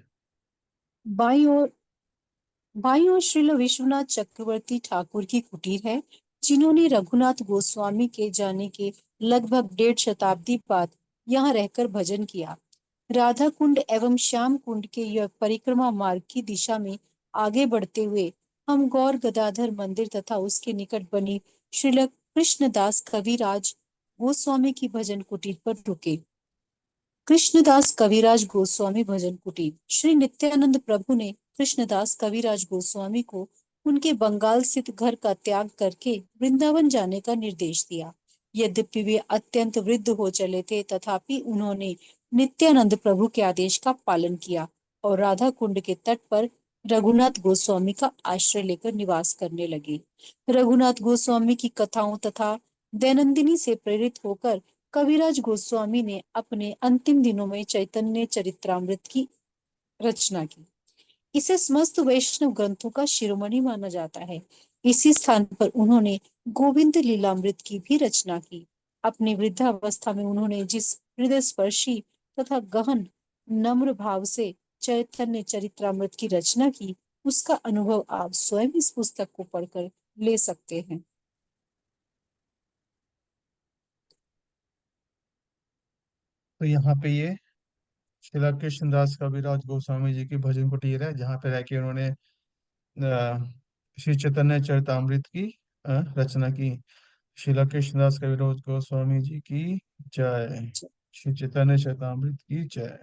बाई और बाईं ओर श्रील विश्वनाथ चक्रवर्ती ठाकुर की कुटीर है, जिन्होंने रघुनाथ गोस्वामी के जाने के लगभग 1.5 शताब्दी बाद यहाँ रहकर भजन किया। राधा कुंड एवं श्याम कुंड के यह परिक्रमा मार्ग की दिशा में आगे बढ़ते हुए हम गौर गदाधर मंदिर तथा उसके निकट बनी श्रील कृष्णदास कविराज गोस्वामी की भजन कुटीर पर रुके। कृष्णदास कविराज गोस्वामी भजन कुटीर। श्री नित्यानंद प्रभु ने कृष्णदास कविराज गोस्वामी को उनके बंगाल स्थित घर का त्याग करके वृंदावन जाने का निर्देश दिया। यद्यपि वे अत्यंत वृद्ध हो चले थे, तथापि उन्होंने नित्यानंद प्रभु के आदेश का पालन किया और राधा कुंड के तट पर रघुनाथ गोस्वामी का आश्रय लेकर निवास करने लगे। रघुनाथ गोस्वामी की कथाओं तथा दैनंदिनी से प्रेरित होकर कविराज गोस्वामी ने अपने अंतिम दिनों में चैतन्य चरित्रामृत की रचना की। इसे समस्त वैष्णव ग्रंथों का शिरोमणि माना जाता है। इसी स्थान पर उन्होंने गोविंद लीलामृत की भी रचना की। अपनी वृद्धावस्था में उन्होंने जिस हृदय स्पर्शी तथा गहन नम्र भाव से चैतन्य चरित्रामृत की रचना की, उसका अनुभव आप स्वयं इस पुस्तक को पढ़कर ले सकते हैं। तो यहाँ पे ये शिला कृष्णदास कविराज गोस्वामी जी की भजन कुटीर है, जहाँ पे रह के उन्होंने श्री चैतन्य चरितामृत की रचना की। शिला कृष्णदास कविराज गोस्वामी जी की जय। श्री चैतन्य चरितामृत की जय।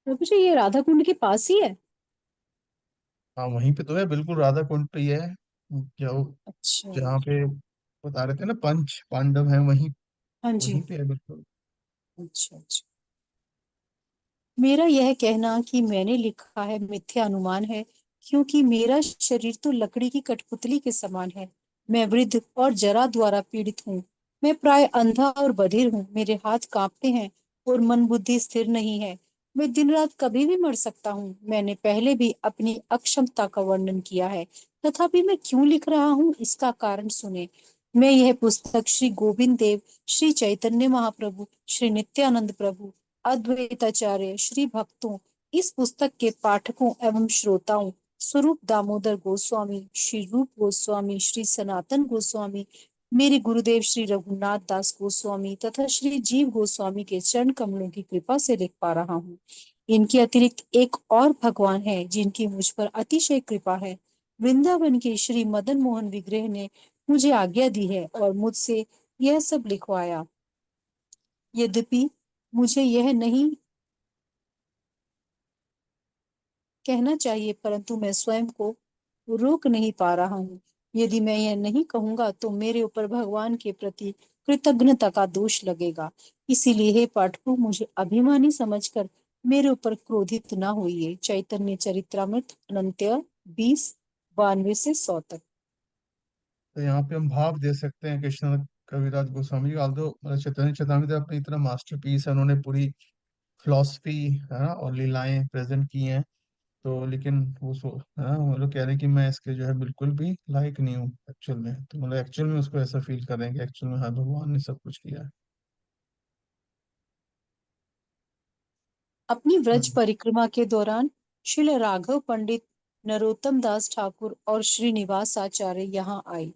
प्रभु जी, ये राधा कुंड के पास ही है? हाँ, वहीं पे तो है, बिल्कुल राधा कुंड पे ही है। जो अच्छा। जहाँ पे बता रहे थे ना, पंच पांडव हैं, वहीं हाँ जी। वहीं पे है बिल्कुल। अच्छा अच्छा। मेरा यह कहना कि मैंने लिखा है मिथ्या अनुमान है, क्योंकि मेरा शरीर तो लकड़ी की कठपुतली के समान है। मैं वृद्ध और जरा द्वारा पीड़ित हूँ। मैं प्राय अंधा और बधिर हूँ। मेरे हाथ कांपते हैं और मन बुद्धि स्थिर नहीं है। मैं दिन रात कभी भी मर सकता हूँ। मैंने पहले भी अपनी अक्षमता का वर्णन किया है, तथापि मैं क्यों लिख रहा हूँ, इसका कारण सुने। मैं यह पुस्तक श्री गोविंद देव, श्री चैतन्य महाप्रभु, श्री नित्यानंद प्रभु, अद्वैताचार्य, श्री भक्तों, इस पुस्तक के पाठकों एवं श्रोताओं, स्वरूप दामोदर गोस्वामी, श्री रूप गोस्वामी, श्री सनातन गोस्वामी, मेरे गुरुदेव श्री रघुनाथ दास गोस्वामी तथा श्री जीव गोस्वामी के चरण कमलों की कृपा से लिख पा रहा हूँ। इनके अतिरिक्त एक और भगवान है जिनकी मुझ पर अतिशय कृपा है। वृंदावन के श्री मदन मोहन विग्रह ने मुझे आज्ञा दी है और मुझसे यह सब लिखवाया। यद्यपि मुझे यह नहीं कहना चाहिए, परंतु मैं स्वयं को रोक नहीं पा रहा हूँ। यदि मैं यह नहीं कहूंगा तो मेरे ऊपर भगवान के प्रति कृतज्ञता का दोष लगेगा। इसीलिए हे पाठकों, मुझे अभिमानी समझकर मेरे ऊपर क्रोधित ना होइए। चैतन्य चरित्रामृत अनंत्य 20:92 से 100 तक। तो यहाँ पे हम भाव दे सकते हैं कृष्ण कविराज गोस्वामी जी। आल्दो चैतन्य चेतावनी तो अपनी इतना मास्टरपीस है, उन्होंने पूरी फिलॉसफी है ना और लीलाएं प्रेजेंट की हैं। तो लेकिन है ना, वो लोग कह रहे हैं कि मैं इसके जो है बिल्कुल भी लायक नहीं हूँ एक्चुअल में। तो मतलब एक्चुअल में उसको ऐसा फील कर रहे हैं कि एक्चुअल में हाँ, भगवान ने सब कुछ किया है। अपनी व्रज हम्म। परिक्रमा के दौरान श्रील राघव पंडित, नरोत्तम दास ठाकुर और श्रीनिवास आचार्य यहाँ आए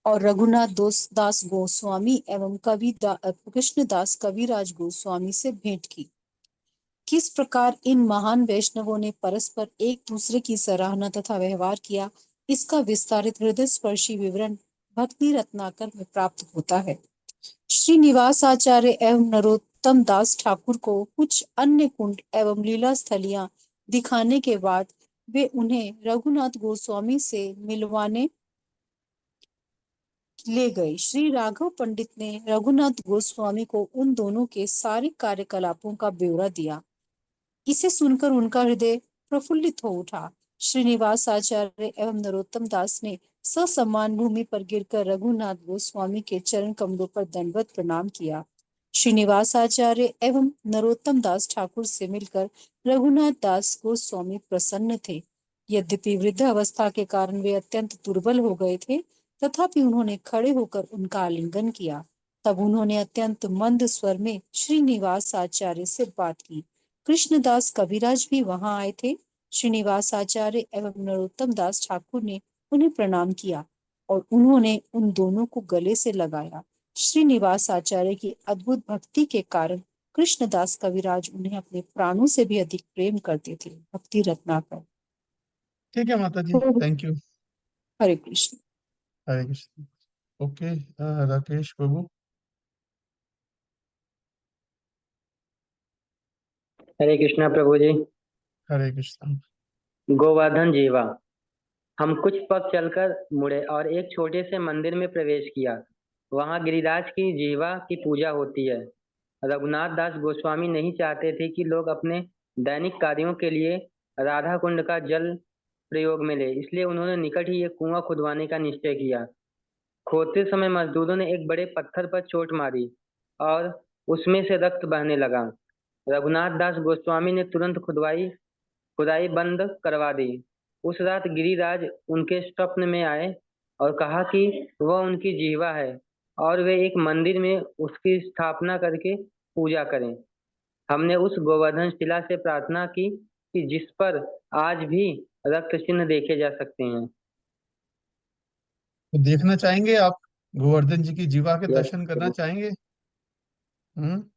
और रघुनाथ दास गोस्वामी एवं कृष्णदास कविराज गोस्वामी से भेंट की। किस प्रकार इन महान वैष्णवों ने परस्पर एक दूसरे की सराहना तथा व्यवहार किया, इसका विस्तारित हृदय स्पर्शी विवरण भक्ति रत्नाकर में प्राप्त होता है। श्रीनिवास आचार्य एवं नरोत्तम दास ठाकुर को कुछ अन्य कुंड एवं लीला स्थलियां दिखाने के बाद वे उन्हें रघुनाथ गोस्वामी से मिलवाने ले गए। श्री राघव पंडित ने रघुनाथ गोस्वामी को उन दोनों के सारे कार्यकलापों का ब्यौरा दिया। इसे सुनकर उनका हृदय प्रफुल्लित हो उठा। श्रीनिवास आचार्य एवं नरोत्तम दास ने ससम्मान भूमि पर गिरकर रघुनाथ गोस्वामी के चरण कमलों पर दंडवत प्रणाम किया। श्रीनिवास आचार्य एवं नरोत्तम दास ठाकुर से मिलकर रघुनाथ दास गोस्वामी प्रसन्न थे। यद्यपि वृद्ध अवस्था के कारण वे अत्यंत दुर्बल हो गए थे, तथापि उन्होंने खड़े होकर उनका आलिंगन किया। तब उन्होंने अत्यंत मंद स्वर में श्रीनिवास आचार्य से बात की। कृष्णदास कविराज भी वहां आए थे। श्रीनिवास आचार्य एवं नरोत्तम दास ठाकुर ने उन्हें प्रणाम किया और उन्होंने उन दोनों को गले से लगाया। श्रीनिवास आचार्य की अद्भुत भक्ति के कारण कृष्णदास कविराज उन्हें अपने प्राणों से भी अधिक प्रेम करते थे। भक्ति रत्नाकर। ठीक है माता जी, thank you. Hare Krishna. Hare Krishna. Okay, Rakesh प्रभु। हरे कृष्णा प्रभु जी। हरे कृष्ण। गोवर्धन जीवा। हम कुछ पग चलकर मुड़े और एक छोटे से मंदिर में प्रवेश किया। वहां गिरिराज की जीवा की पूजा होती है। रघुनाथ दास गोस्वामी नहीं चाहते थे कि लोग अपने दैनिक कार्यों के लिए राधा कुंड का जल प्रयोग में ले, इसलिए उन्होंने निकट ही एक कुआं खुदवाने का निश्चय किया। खोदते समय मजदूरों ने एक बड़े पत्थर पर चोट मारी और उसमें से रक्त बहने लगा। रघुनाथ दास गोस्वामी ने तुरंत खुदाई बंद करवा दी। उस रात गिरिराज उनके स्वप्न में आए और कहा कि वह उनकी जीवा है और वे एक मंदिर में उसकी स्थापना करके पूजा करें। हमने उस गोवर्धन शिला से प्रार्थना की कि जिस पर आज भी रक्त चिन्ह देखे जा सकते हैं। तो देखना चाहेंगे आप, गोवर्धन जी की जीवा के यस दर्शन करना प्रभु। चाहेंगे? हम्म।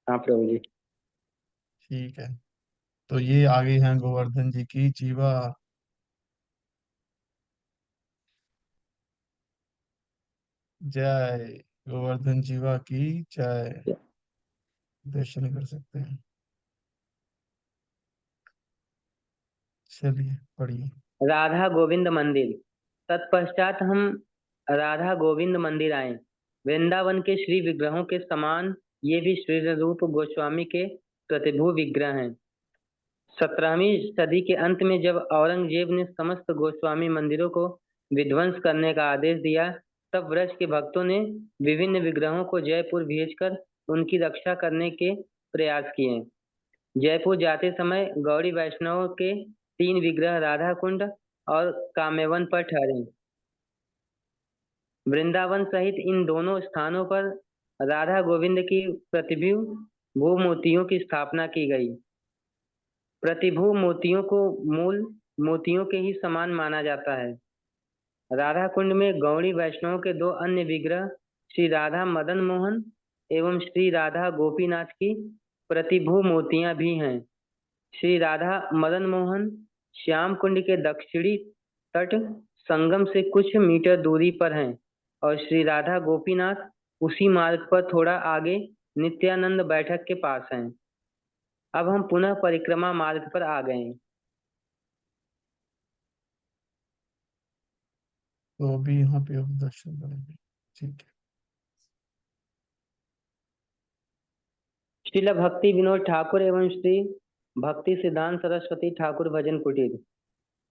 हाँ प्रभु जी। ठीक है, तो ये आगे हैं गोवर्धन जी की जीवा। जय गोवर्धन जीवा की जय। दर्शन कर सकते हैं। चलिए पढ़िए। राधा गोविंद मंदिर। तत्पश्चात हम राधा गोविंद मंदिर आए। वृंदावन के श्री विग्रहों के समान ये भी श्री रूप गोस्वामी के प्रतिभू विग्रह हैं। 17वीं सदी के अंत में जब औरंगजेब ने समस्त गोस्वामी मंदिरों को विध्वंस करने का आदेश दिया, तब व्रज के भक्तों ने विभिन्न विग्रहों को जयपुर भेजकर उनकी रक्षा करने के प्रयास किए। जयपुर जाते समय गौड़ी वैष्णव के 3 विग्रह राधा कुंड और कामेवन पर ठहरे। वृंदावन सहित इन दोनों स्थानों पर राधा गोविंद की प्रतिभू मूर्तियों की स्थापना की गई। प्रतिभू मूर्तियों को मूल मूर्तियों के ही समान माना जाता है। राधा कुंड में गौड़ी वैष्णव के 2 अन्य विग्रह श्री राधा मदन मोहन एवं श्री राधा गोपीनाथ की प्रतिभू मूर्तियां भी हैं। श्री राधा मदन मोहन श्याम कुंड के दक्षिणी तट संगम से कुछ मीटर दूरी पर हैं और श्री राधा गोपीनाथ उसी मार्ग पर थोड़ा आगे नित्यानंद बैठक के पास हैं। अब हम पुनः परिक्रमा मार्ग पर आ गए हैं। तो अभी यहाँ पे हम दर्शन करेंगे। ठीक है। श्रील भक्ति विनोद ठाकुर एवं श्री भक्ति सिद्धांत सरस्वती ठाकुर भजन कुटीर।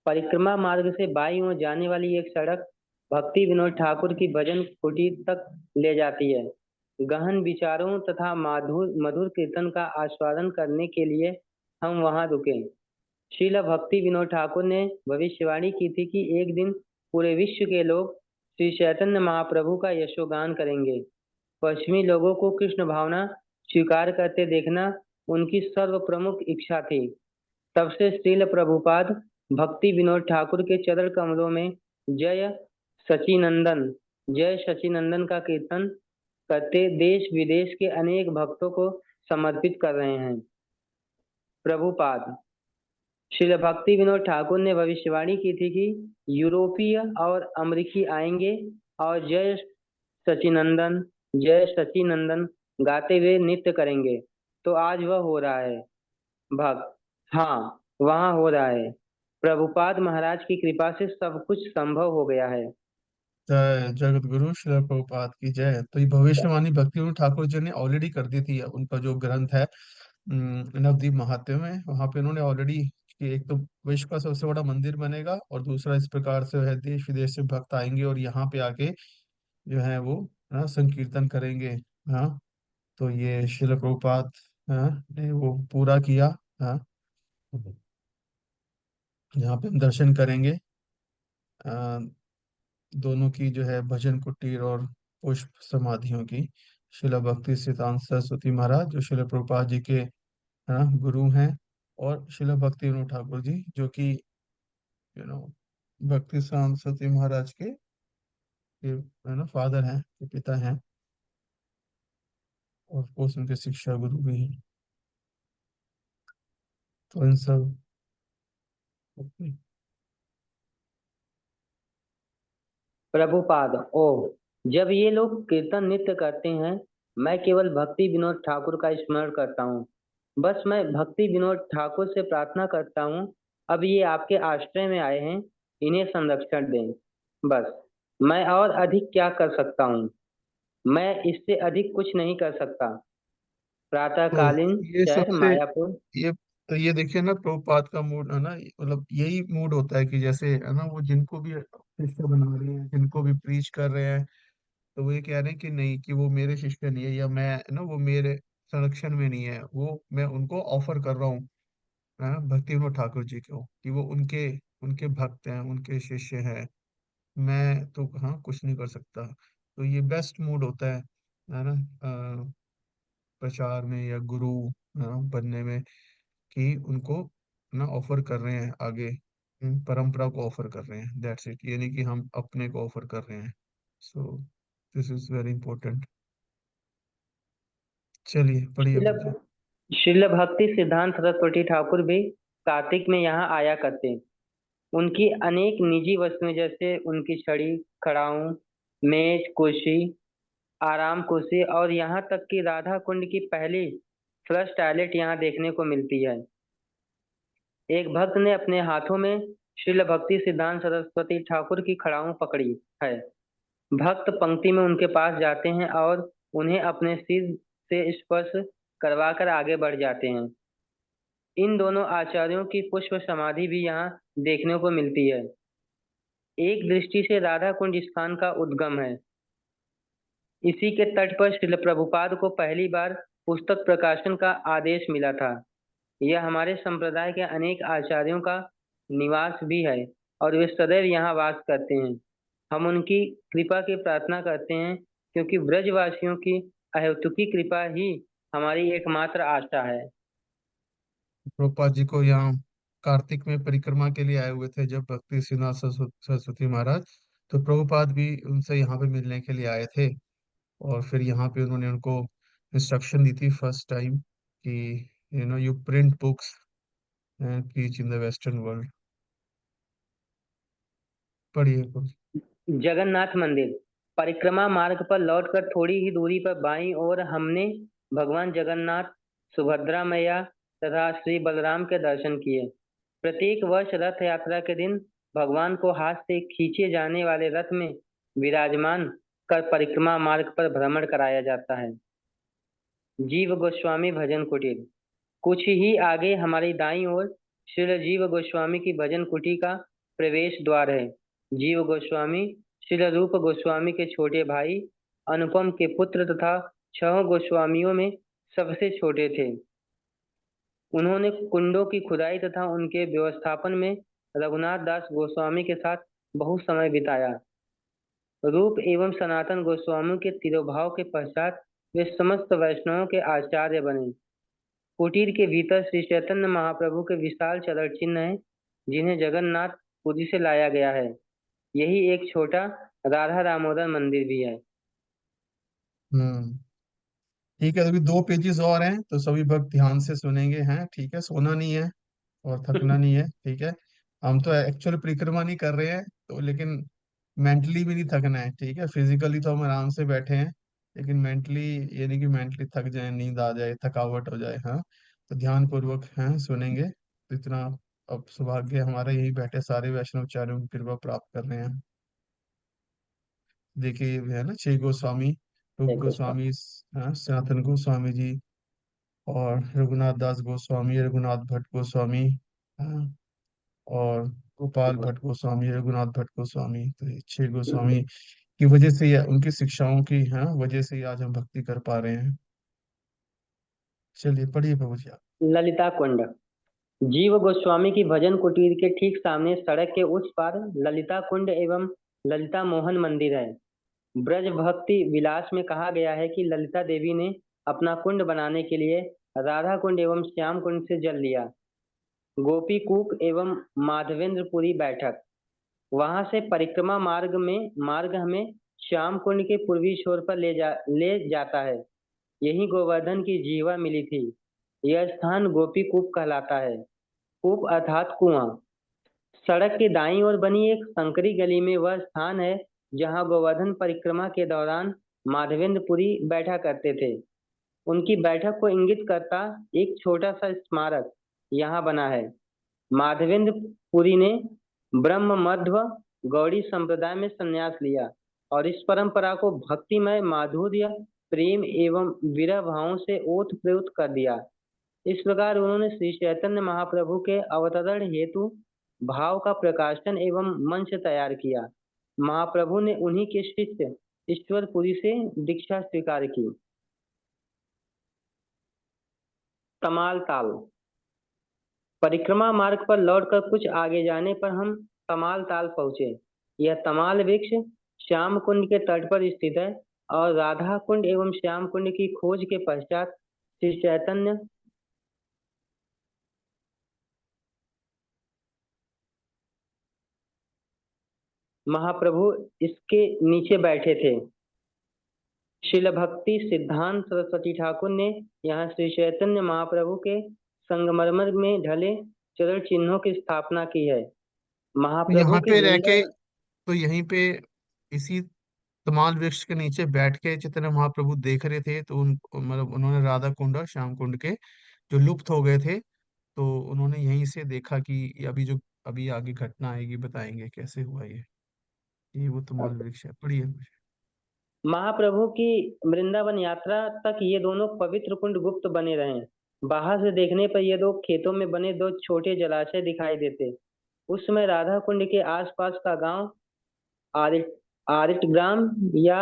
परिक्रमा मार्ग से बाईं ओर जाने वाली एक सड़क भक्ति विनोद ठाकुर की भजन कुटीर तक ले जाती है। गहन विचारों तथा मधुर मधुर कीर्तन का आस्वादन करने के लिए हम वहां रुके। श्रील भक्ति विनोद ठाकुर ने भविष्यवाणी की थी कि एक दिन पूरे विश्व के लोग श्री चैतन्य महाप्रभु का यशोगान करेंगे। पश्चिमी लोगों को कृष्ण भावना स्वीकार करते देखना उनकी सर्व प्रमुख इच्छा थी। तब से श्रील प्रभुपाद भक्ति विनोद ठाकुर के चरण कमलों में जय सचिनंदन जय सचिनंदन का कीर्तन करते देश विदेश के अनेक भक्तों को समर्पित कर रहे हैं। प्रभुपाद श्रील भक्ति विनोद ठाकुर ने भविष्यवाणी की थी कि यूरोपीय और अमेरिकी आएंगे और जय सचिनंदन गाते हुए नृत्य करेंगे। तो आज वह हो रहा है। भक्त हाँ, वहाँ हो रहा है। प्रभुपाद महाराज की कृपा से सब कुछ संभव हो गया है। जय जगत गुरु श्रील प्रभुपाद की जय। तो ये भविष्यवाणी भक्ति विनोद ठाकुर जी ने ऑलरेडी कर दी थी। उनका जो ग्रंथ है नवदीप महात्म्य में, वहां पे उन्होंने ऑलरेडी कि एक तो विश्व का सबसे बड़ा मंदिर बनेगा और दूसरा इस प्रकार से है देश विदेश से भक्त आएंगे और यहाँ पे आके जो है वो संकीर्तन करेंगे। हाँ, तो ये श्रील प्रभुपाद ने वो पूरा किया। हाँ, यहाँ पे हम दर्शन करेंगे दोनों की जो है भजन कुटीर और पुष्प समाधियों की। शिला भक्ति सिद्धांत सरस्वती महाराज जो शिला प्रभुपाद जी के गुरु हैं, और शिला भक्ति विनोद ठाकुर जी जो कि यू नो भक्ति सिद्धांत सरस्वती महाराज के है ना फादर हैं, के पिता हैं, और वो उनके शिक्षा गुरु भी हैं। तो इन सब प्रभुपाद ओह, जब ये लोग कीर्तन नृत्य करते हैं मैं केवल भक्ति विनोद ठाकुर का स्मरण करता हूँ। बस मैं भक्ति विनोद ठाकुर से प्रार्थना करता हूँ, अब ये आपके आश्रय में आए हैं, इन्हें संरक्षण दें। बस मैं और अधिक क्या कर सकता हूँ? मैं इससे अधिक कुछ नहीं कर सकता। तो प्रातःकालीन ये शहर सबसे मायापुर। ये तो ये देखिए ना, प्रभुपाद का मूड है ना, मतलब यही मूड होता है कि जैसे है ना, वो जिनको भी शिष्य बना रहे हैं, जिनको भी प्रीच कर रहे हैं, तो वो ये कह रहे हैं कि नहीं, कि वो मेरे शिष्य नहीं है, या मैं है ना, वो मेरे संरक्षण में नहीं है, वो मैं उनको ऑफर कर रहा हूँ, हाँ, भक्ति विनोद ठाकुर जी को, कि वो उनके उनके भक्त हैं, उनके शिष्य हैं। मैं तो हाँ कुछ नहीं कर सकता। तो ये बेस्ट मूड होता है ना, प्रचार में या गुरु बनने में, कि उनको ना ऑफर कर रहे हैं आगे, परंपरा को ऑफर कर रहे हैं, दैट्स इट, ये नहीं कि हम अपने को ऑफर कर रहे हैं। So this is very important. चलिए पढ़िए श्रील मुझे। श्रील भक्ति सिद्धांत सरस्वती ठाकुर भी कार्तिक में यहाँ आया करते। उनकी अनेक निजी वस्तुएं जैसे उनकी छड़ी, खड़ाऊं, मेज, कुर्सी, आराम कुर्सी और यहाँ तक कि राधा कुंड की पहली फ्लश टॉयलेट यहाँ देखने को मिलती है। एक भक्त ने अपने हाथों में श्रील भक्ति सिद्धांत सरस्वती ठाकुर की खड़ाऊं पकड़ी है। भक्त पंक्ति में उनके पास जाते हैं और उन्हें अपने सिर से स्पर्श करवाकर आगे बढ़ जाते हैं। इन दोनों आचार्यों की पुष्प समाधि भी यहाँ देखने को मिलती है। एक दृष्टि से राधा कुंड स्थान का उद्गम है। इसी के तट पर श्रील प्रभुपाद को पहली बार पुस्तक प्रकाशन का आदेश मिला था। यह हमारे संप्रदाय के अनेक आचार्यों का निवास भी है और वे सदैव यहाँ वास करते हैं। हम उनकी कृपा की प्रार्थना करते हैं, क्योंकि ब्रजवासियों की अहेतुकी कृपा ही हमारी एकमात्र आशा है। प्रभुपाद जी को यहाँ कार्तिक में परिक्रमा के लिए आए हुए थे, जब भक्ति श्रीनाथ सरस्वती महाराज, तो प्रभुपाद भी उनसे यहाँ पे मिलने के लिए आए थे। और फिर यहाँ पे उन्होंने उनको इंस्ट्रक्शन दी थी फर्स्ट टाइम, कि you print books and teach in the western world. पढ़िए कुछ। जगन्नाथ मंदिर। परिक्रमा मार्ग पर लौटकर थोड़ी ही दूरी पर बाईं ओर हमने भगवान जगन्नाथ, सुभद्रा मैया तथा श्री बलराम के दर्शन किए। प्रत्येक वर्ष रथ यात्रा के दिन भगवान को हाथ से खींचे जाने वाले रथ में विराजमान कर परिक्रमा मार्ग पर भ्रमण कराया जाता है। जीव गोस्वामी भजन कुटीर। कुछ ही आगे हमारी दाईं ओर श्रील जीव गोस्वामी की भजन कुटी का प्रवेश द्वार है। जीव गोस्वामी श्रील रूप गोस्वामी के छोटे भाई, अनुपम के पुत्र तथा 6 गोस्वामियों में सबसे छोटे थे। उन्होंने कुंडों की खुदाई तथा उनके व्यवस्थापन में रघुनाथ दास गोस्वामी के साथ बहुत समय बिताया। रूप एवं सनातन गोस्वामी के तिरोभाव के पश्चात वे समस्त वैष्णवों के आचार्य बने। कुटीर के भीतर श्री चैतन्य महाप्रभु के विशाल चरण चिन्ह हैं, जिन्हें जगन्नाथ पुरी से लाया गया है। यही एक छोटा राधा दामोदर मंदिर भी है। हम्म। ठीक है, अभी 2 पेजेस और हैं, तो सभी भक्त ध्यान से सुनेंगे, हैं, ठीक है, सोना नहीं है और थकना नहीं है, ठीक है। हम तो एक्चुअल परिक्रमा नहीं कर रहे हैं, तो लेकिन मेंटली भी नहीं थकना है, ठीक है। फिजिकली तो हम आराम से बैठे हैं, लेकिन मेंटली, ये नहीं कि मेंटली थक जाए, नींद आ जाए, थकावट हो जाए, हाँ। तो ध्यान पूर्वक हैं सुनेंगे, तो इतना अब सौभाग्य हमारा, यही बैठे सारे वैष्णवचार्यों की कृपा प्राप्त कर रहे हैं। देखिए ये है ना, 6 गोस्वामी, रूप जय गोस्वामी। गोस्वामी, हाँ, सनातन गोस्वामी जी, और रघुनाथ दास गोस्वामी, रघुनाथ भट्ट गोस्वामी, हाँ, और गोपाल भट्ट गोस्वामी, रघुनाथ भट्ट गोस्वामी, तो ये 6 गोस्वामी की वजह से, या उनकी शिक्षाओं की, हाँ, वजह से ही आज हम भक्ति कर पा रहे हैं। चलिए पढ़िए प्रभु जी आप। ललिता कुंड। जीव गोस्वामी की भजन कुटीर के ठीक सामने सड़क के उस पार ललिता कुंड एवं ललिता मोहन मंदिर है। ब्रज भक्ति विलास में कहा गया है कि ललिता देवी ने अपना कुंड बनाने के लिए राधा कुंड एवं श्याम कुंड से जल लिया। गोपी कूप एवं माधवेंद्रपुरी बैठक। वहां से परिक्रमा मार्ग हमें श्याम कुंड के पूर्वी छोर पर ले जाता है। यही गोवर्धन की जीवा मिली थी। यह स्थान गोपी कूप कहलाता है। कूप अर्थात कुआं। सड़क के दाईं ओर बनी एक संकरी गली में वह स्थान है जहां गोवर्धन परिक्रमा के दौरान माधवेंद्रपुरी बैठा करते थे। उनकी बैठक को इंगित करता एक छोटा सा स्मारक यहाँ बना है। माधवेंद्र पुरी ने ब्रह्म मध्व गौड़ी संप्रदाय में संन्यास लिया और इस परंपरा को भक्तिमय माधुर्य, प्रेम एवं विरह भावों से ओत-प्रोत कर दिया। इस प्रकार उन्होंने श्री चैतन्य महाप्रभु के अवतरण हेतु भाव का प्रकाशन एवं मंच तैयार किया। महाप्रभु ने उन्हीं के शिष्य ईश्वरपुरी से दीक्षा स्वीकार की। तमाल ताल। परिक्रमा मार्ग पर लौटकर कुछ आगे जाने पर हम तमाल ताल पहुंचे। यह तमाल वृक्ष श्याम कुंड के तट पर स्थित है और राधा कुंड एवं श्याम कुंड की खोज के पश्चात श्री चैतन्य महाप्रभु इसके नीचे बैठे थे। शिल भक्ति सिद्धांत सरस्वती ठाकुर ने यहाँ श्री चैतन्य महाप्रभु के संगमरमर में ढले चरण चिन्हों की स्थापना की है। तो महाप्रभु यहाँ के पे रह के, वृंदावन तो यहीं पे इसी तमाल वृक्ष के नीचे बैठ के चैतन्य महाप्रभु देख रहे थे, तो उन मतलब उन्होंने राधा कुंड और श्याम कुंड के जो लुप्त हो गए थे, तो उन्होंने यहीं से देखा कि ये अभी जो अभी आगे घटना आएगी बताएंगे कैसे हुआ ये वो तमाल वृक्ष है। पढ़िए मुझे। महाप्रभु की वृंदावन यात्रा तक ये दोनों पवित्र कुंड गुप्त बने रहे। बाहर से देखने पर ये दो खेतों में बने दो छोटे जलाशय दिखाई देते। उस समय राधा कुंड के आसपास का गांव आरिट आरिटग्राम या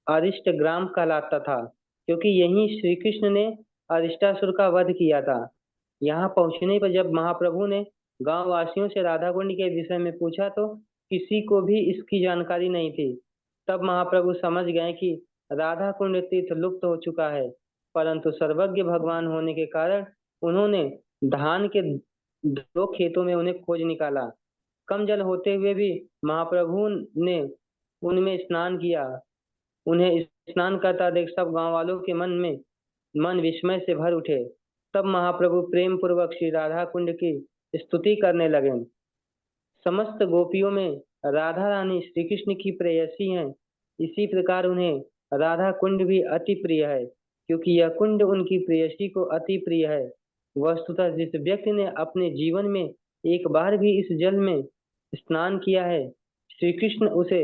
अरिष्टग्राम कहलाता था, क्योंकि यहीं श्री कृष्ण ने अरिष्टासुर का वध किया था। यहाँ पहुंचने पर जब महाप्रभु ने गांव वासियों से राधा कुंड के विषय में पूछा तो किसी को भी इसकी जानकारी नहीं थी। तब महाप्रभु समझ गए कि राधा कुंड तीर्थ लुप्त हो चुका है, परंतु सर्वज्ञ भगवान होने के कारण उन्होंने धान के दो खेतों में उन्हें खोज निकाला। कम जल होते हुए भी महाप्रभु ने उनमें स्नान किया। उन्हें स्नान करता देख सब गांव वालों के मन विस्मय से भर उठे। तब महाप्रभु प्रेम पूर्वक श्री राधा कुंड की स्तुति करने लगे। समस्त गोपियों में राधा रानी श्री कृष्ण की प्रेयसी हैं। इसी प्रकार उन्हें राधा कुंड भी अति प्रिय है, क्योंकि यह कुंड उनकी प्रेयसी को अति प्रिय है। वस्तुतः जिस व्यक्ति ने अपने जीवन में एक बार भी इस जल में स्नान किया है, श्री कृष्ण उसे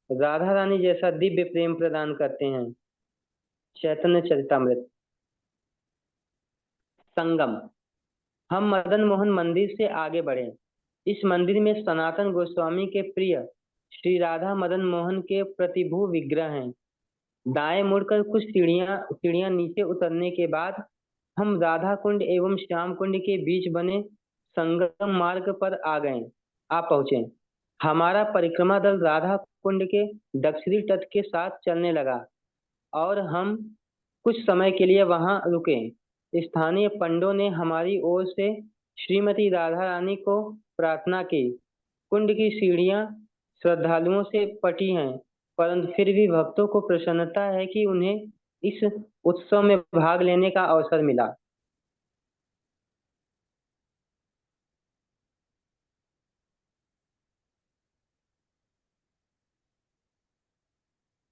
राधा रानी जैसा दिव्य प्रेम प्रदान करते हैं। चैतन्य चरितमृत। संगम। हम मदन मोहन मंदिर से आगे बढ़े। इस मंदिर में सनातन गोस्वामी के प्रिय श्री राधा मदन मोहन के प्रतिभू विग्रह हैं। दाएं मुड़कर कुछ सीढ़ियां नीचे उतरने के बाद हम राधा कुंड एवं श्याम कुंड के बीच बने संगम मार्ग पर आ पहुंचे। हमारा परिक्रमा दल राधा कुंड के दक्षिणी तट के साथ चलने लगा और हम कुछ समय के लिए वहां रुके। स्थानीय पंडों ने हमारी ओर से श्रीमती राधा रानी को प्रार्थना की। कुंड की सीढ़ियां श्रद्धालुओं से पटी हैं, परंतु फिर भी भक्तों को प्रसन्नता है कि उन्हें इस उत्सव में भाग लेने का अवसर मिला।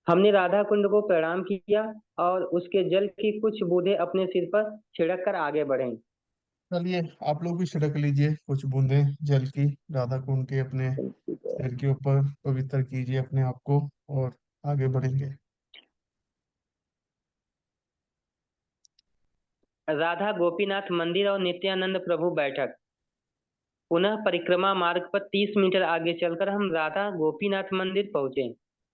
हमने राधा कुंड को प्रणाम किया और उसके जल की कुछ बूंदें अपने सिर पर छिड़क कर आगे बढ़े। चलिए आप लोग भी छिड़क लीजिए कुछ बूंदें जल की राधा कुंड के अपने सिर के ऊपर, पवित्र कीजिए अपने आप को और आगे बढ़ेंगे। राधा गोपीनाथ मंदिर और नित्यानंद प्रभु बैठक। पुनः परिक्रमा मार्ग पर 30 मीटर आगे चलकर हम राधा गोपीनाथ मंदिर पहुंचे।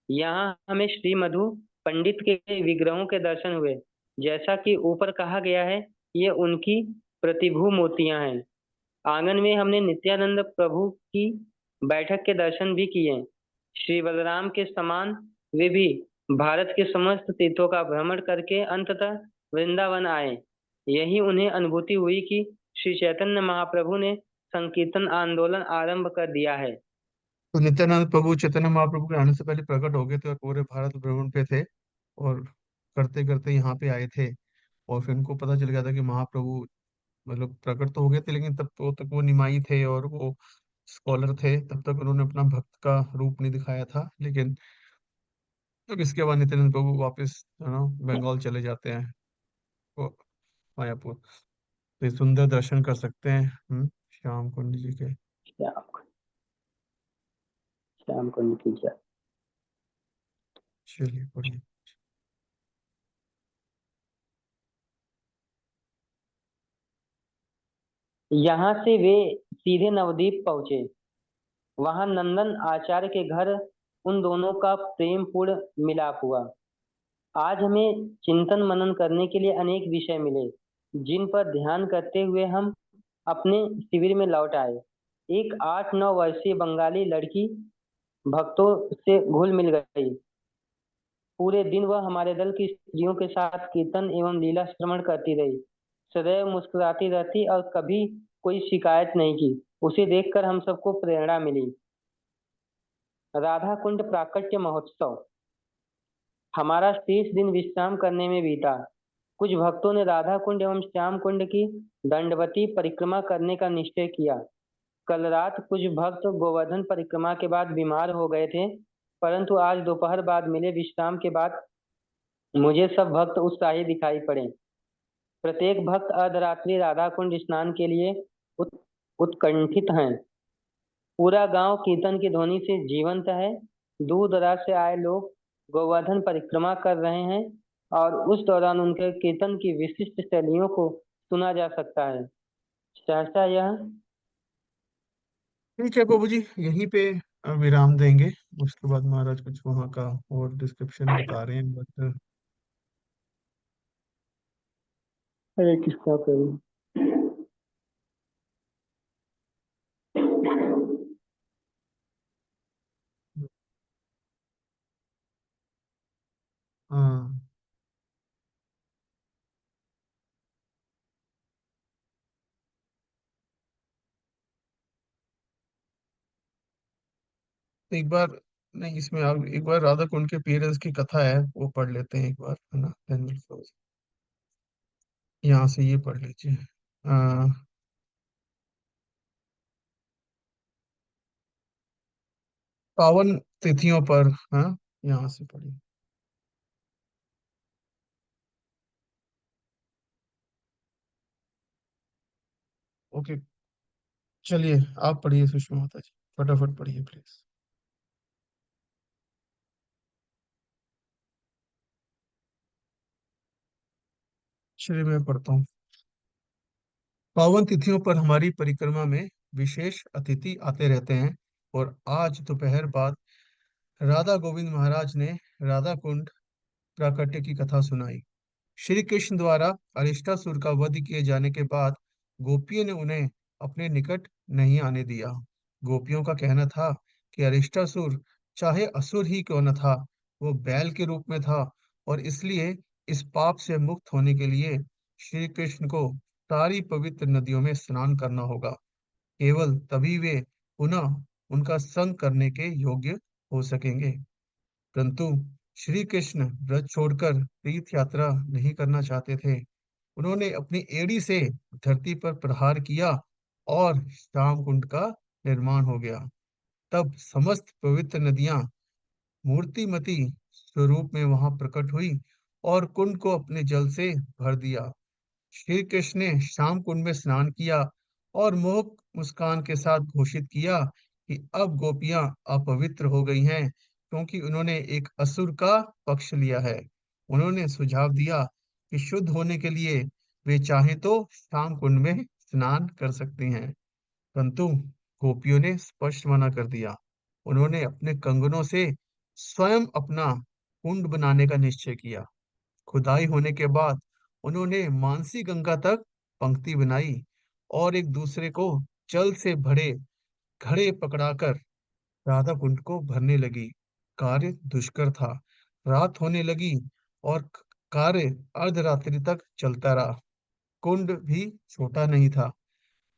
यहाँ हमें श्री मधु पंडित के विग्रहों के दर्शन हुए। जैसा कि ऊपर कहा गया है, ये उनकी प्रतिभू मूर्तियां हैं। आंगन में हमने नित्यानंद प्रभु की बैठक के दर्शन भी किए। श्री बलराम के समान वे भी भारत के समस्त तीर्थों का भ्रमण करके अंततः वृंदावन आए। यही उन्हें अनुभूति हुई कि श्री चैतन्य महाप्रभु ने संकीर्तन आंदोलन आरंभ कर दिया है। तो नित्यानंद प्रभु चैतन्य महाप्रभु के आने से पहले प्रकट हो गए थे और पूरे भारत भ्रमण पे थे और करते करते यहाँ पे आए थे। और फिर उनको पता चल गया था कि महाप्रभु मतलब प्रकट तो हो गए थे, लेकिन तब तक वो निमाई थे और वो स्कॉलर थे, तब तक उन्होंने अपना भक्त का रूप नहीं दिखाया था। लेकिन अब इसके बाद नित्यानंद प्रभु वापस बंगाल चले जाते हैं। वो मायापुर। तो ये सुंदर दर्शन कर सकते हैं श्याम कुंड जी के। श्याम श्याम कुंड की जय। चलिए बढ़िया। यहाँ से वे सीधे नवद्वीप पहुंचे। वहां नंदन आचार्य के घर उन दोनों का प्रेम पूर्ण मिलाप हुआ। आज हमें चिंतन मनन करने के लिए अनेक विषय मिले, जिन पर ध्यान करते हुए हम अपने शिविर में लौट आए। एक 8-9 वर्षीय बंगाली लड़की भक्तों से घुल मिल गई। पूरे दिन वह हमारे दल की स्त्रियों के साथ कीर्तन एवं लीला श्रवण करती रही, सदैव मुस्कुराती रहती और कभी कोई शिकायत नहीं की। उसे देखकर हम सबको प्रेरणा मिली। राधा कुंड प्राकट्य महोत्सव। हमारा शेष दिन विश्राम करने में बीता। कुछ भक्तों ने राधा कुंड एवं श्याम कुंड की दंडवती परिक्रमा करने का निश्चय किया। कल रात कुछ भक्त गोवर्धन परिक्रमा के बाद बीमार हो गए थे, परंतु आज दोपहर बाद मिले विश्राम के बाद मुझे सब भक्त उत्साही दिखाई पड़े। प्रत्येक भक्त अर्धरात्रि राधा कुंड स्नान के लिए उत, उत्कंठित हैं। पूरा गांव कीर्तन की ध्वनि से जीवंत है। दूर दराज से आए लोग गोवर्धन परिक्रमा कर रहे हैं और उस दौरान उनके कीर्तन की विशिष्ट शैलियों को सुना जा सकता है। सहसा यह ठीक है बाबू जी, यहीं पे विराम देंगे। उसके बाद महाराज कुछ वहाँ का और डिस्क्रिप्शन बता रहे हैं, बट हरे कृष्णा प्रभु। हाँ, तो एक बार, नहीं इसमें आप एक बार राधा कुंड के पेरेंट्स की कथा है वो पढ़ लेते हैं एक बार, है ना, then we'll close। यहाँ से ये पढ़ लीजिए। आ, पावन तिथियों पर, हाँ, यहाँ से पढ़िए। ओके, चलिए आप पढ़िए सुषमा माता जी, फटाफट पढ़िए प्लीज। चलिए मैं पढ़ता हूँ। पावन तिथियों पर हमारी परिक्रमा में विशेष अतिथि आते रहते हैं, और आज दोपहर बाद राधा गोविंद महाराज ने राधा कुंड प्राकट्य की कथा सुनाई। श्री कृष्ण द्वारा अरिष्टासुर का वध किए जाने के बाद गोपियों ने उन्हें अपने निकट नहीं आने दिया। गोपियों का कहना था कि अरिष्टासुर चाहे असुर ही क्यों न था, वो बैल के रूप में था, और इसलिए इस पाप से मुक्त होने के लिए श्री कृष्ण को सारी पवित्र नदियों में स्नान करना होगा। केवल तभी वे पुनः उनका संग करने के योग्य हो सकेंगे। परंतु श्री कृष्ण व्रत छोड़कर तीर्थ यात्रा नहीं करना चाहते थे। उन्होंने अपनी एड़ी से धरती पर प्रहार किया और श्याम कुंड का निर्माण हो गया। तब समस्त पवित्र नदियां मूर्तिमती स्वरूप में वहां प्रकट हुई और कुंड को अपने जल से भर दिया। श्री कृष्ण ने श्याम कुंड में स्नान किया और मोहक मुस्कान के साथ घोषित किया कि अब गोपियां अपवित्र हो गई हैं, क्योंकि उन्होंने एक असुर का पक्ष लिया है। उन्होंने सुझाव दिया कि शुद्ध होने के लिए वे चाहें तो श्याम कुंड में स्नान कर सकती हैं, परंतु गोपियों ने स्पष्ट मना कर दिया। उन्होंने अपने कंगनों से स्वयं अपना कुंड बनाने का निश्चय किया। खुदाई होने के बाद उन्होंने मानसी गंगा तक पंक्ति बनाई और एक दूसरे को जल से भरे घड़े पकड़ाकर राधा कुंड को भरने लगी। कार्य दुष्कर था। रात होने लगी और कार्य अर्धरात्रि तक चलता रहा। कुंड भी छोटा नहीं था।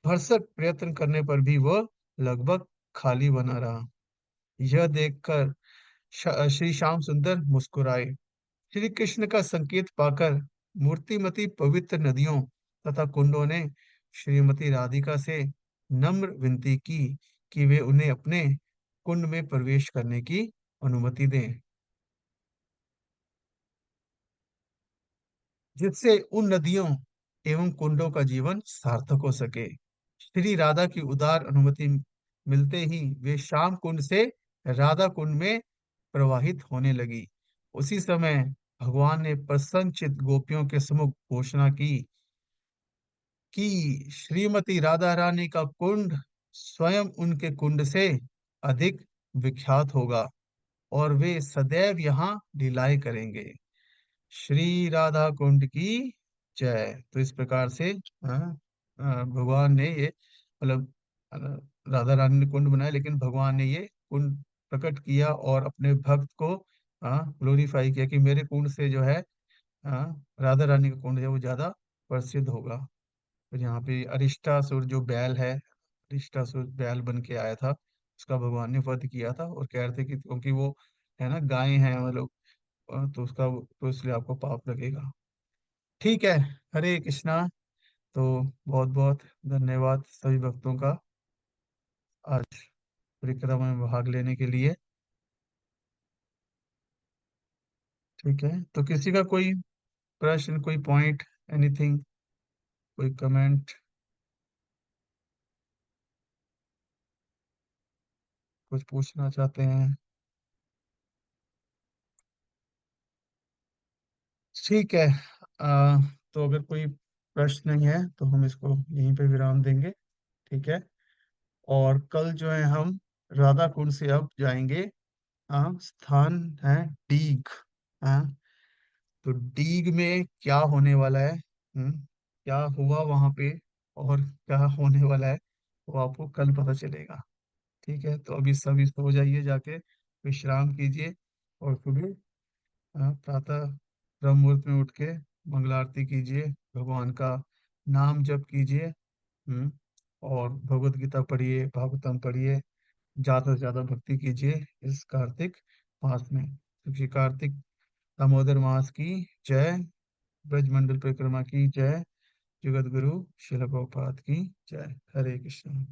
भरसक प्रयत्न करने पर भी वह लगभग खाली बना रहा। यह देखकर श्री श्याम सुंदर मुस्कुराए। श्री कृष्ण का संकेत पाकर मूर्तिमती पवित्र नदियों तथा कुंडों ने श्रीमती राधिका से नम्र विनती की कि वे उन्हें अपने कुंड में प्रवेश करने की अनुमति दें। जिससे उन नदियों एवं कुंडों का जीवन सार्थक हो सके। श्री राधा की उदार अनुमति मिलते ही वे श्याम कुंड से राधा कुंड में प्रवाहित होने लगी। उसी समय भगवान ने प्रसन्नचित गोपियों के सम्मुख घोषणा की कि श्रीमती राधा रानी का कुंड स्वयं उनके कुंड से अधिक विख्यात होगा और वे सदैव यहाँ लीलाएं करेंगे। श्री राधा कुंड की जय। तो इस प्रकार से भगवान ने ये मतलब अ, राधा रानी ने कुंड बनाया, लेकिन भगवान ने ये कुंड प्रकट किया और अपने भक्त को ग्लोरीफाई किया कि मेरे कुंड से जो है राधा रानी का कुंड है वो ज्यादा प्रसिद्ध होगा। फिर यहाँ पे अरिष्टासुर जो बैल है, अरिष्टासुर बैल बन के आया था, उसका भगवान ने वध किया था और कह रहे थे कि क्योंकि वो है ना गाय है मतलब तो उसका तो इसलिए आपको पाप लगेगा। ठीक है। हरे कृष्णा। तो बहुत बहुत धन्यवाद सभी भक्तों का आज परिक्रमा में भाग लेने के लिए। ठीक है, तो किसी का कोई प्रश्न, कोई पॉइंट, एनीथिंग, कोई कमेंट, कुछ पूछना चाहते हैं? ठीक है। तो अगर कोई प्रश्न नहीं है तो हम इसको यहीं पे विराम देंगे। ठीक है। और कल जो है हम राधा कुंड से अब जाएंगे स्थान है डीग। हाँ, तो डीग में क्या होने वाला है, क्या हुआ वहां पे और क्या होने वाला है वो आपको कल पता चलेगा। ठीक है, तो अभी सभी सो जाइए, जाके विश्राम कीजिए और सुबह प्रातः ब्रह्म मुहूर्त में उठ के मंगल आरती कीजिए, भगवान का नाम जप कीजिए। और भगवत गीता पढ़िए, भागवतम पढ़िए, ज्यादा से ज्यादा भक्ति कीजिए इस कार्तिक मास में, क्योंकि कार्तिक दामोदर मास की जय। ब्रजमंडल परिक्रमा की जय। जगत गुरु शिल प्रभुपाद की जय। हरे कृष्ण।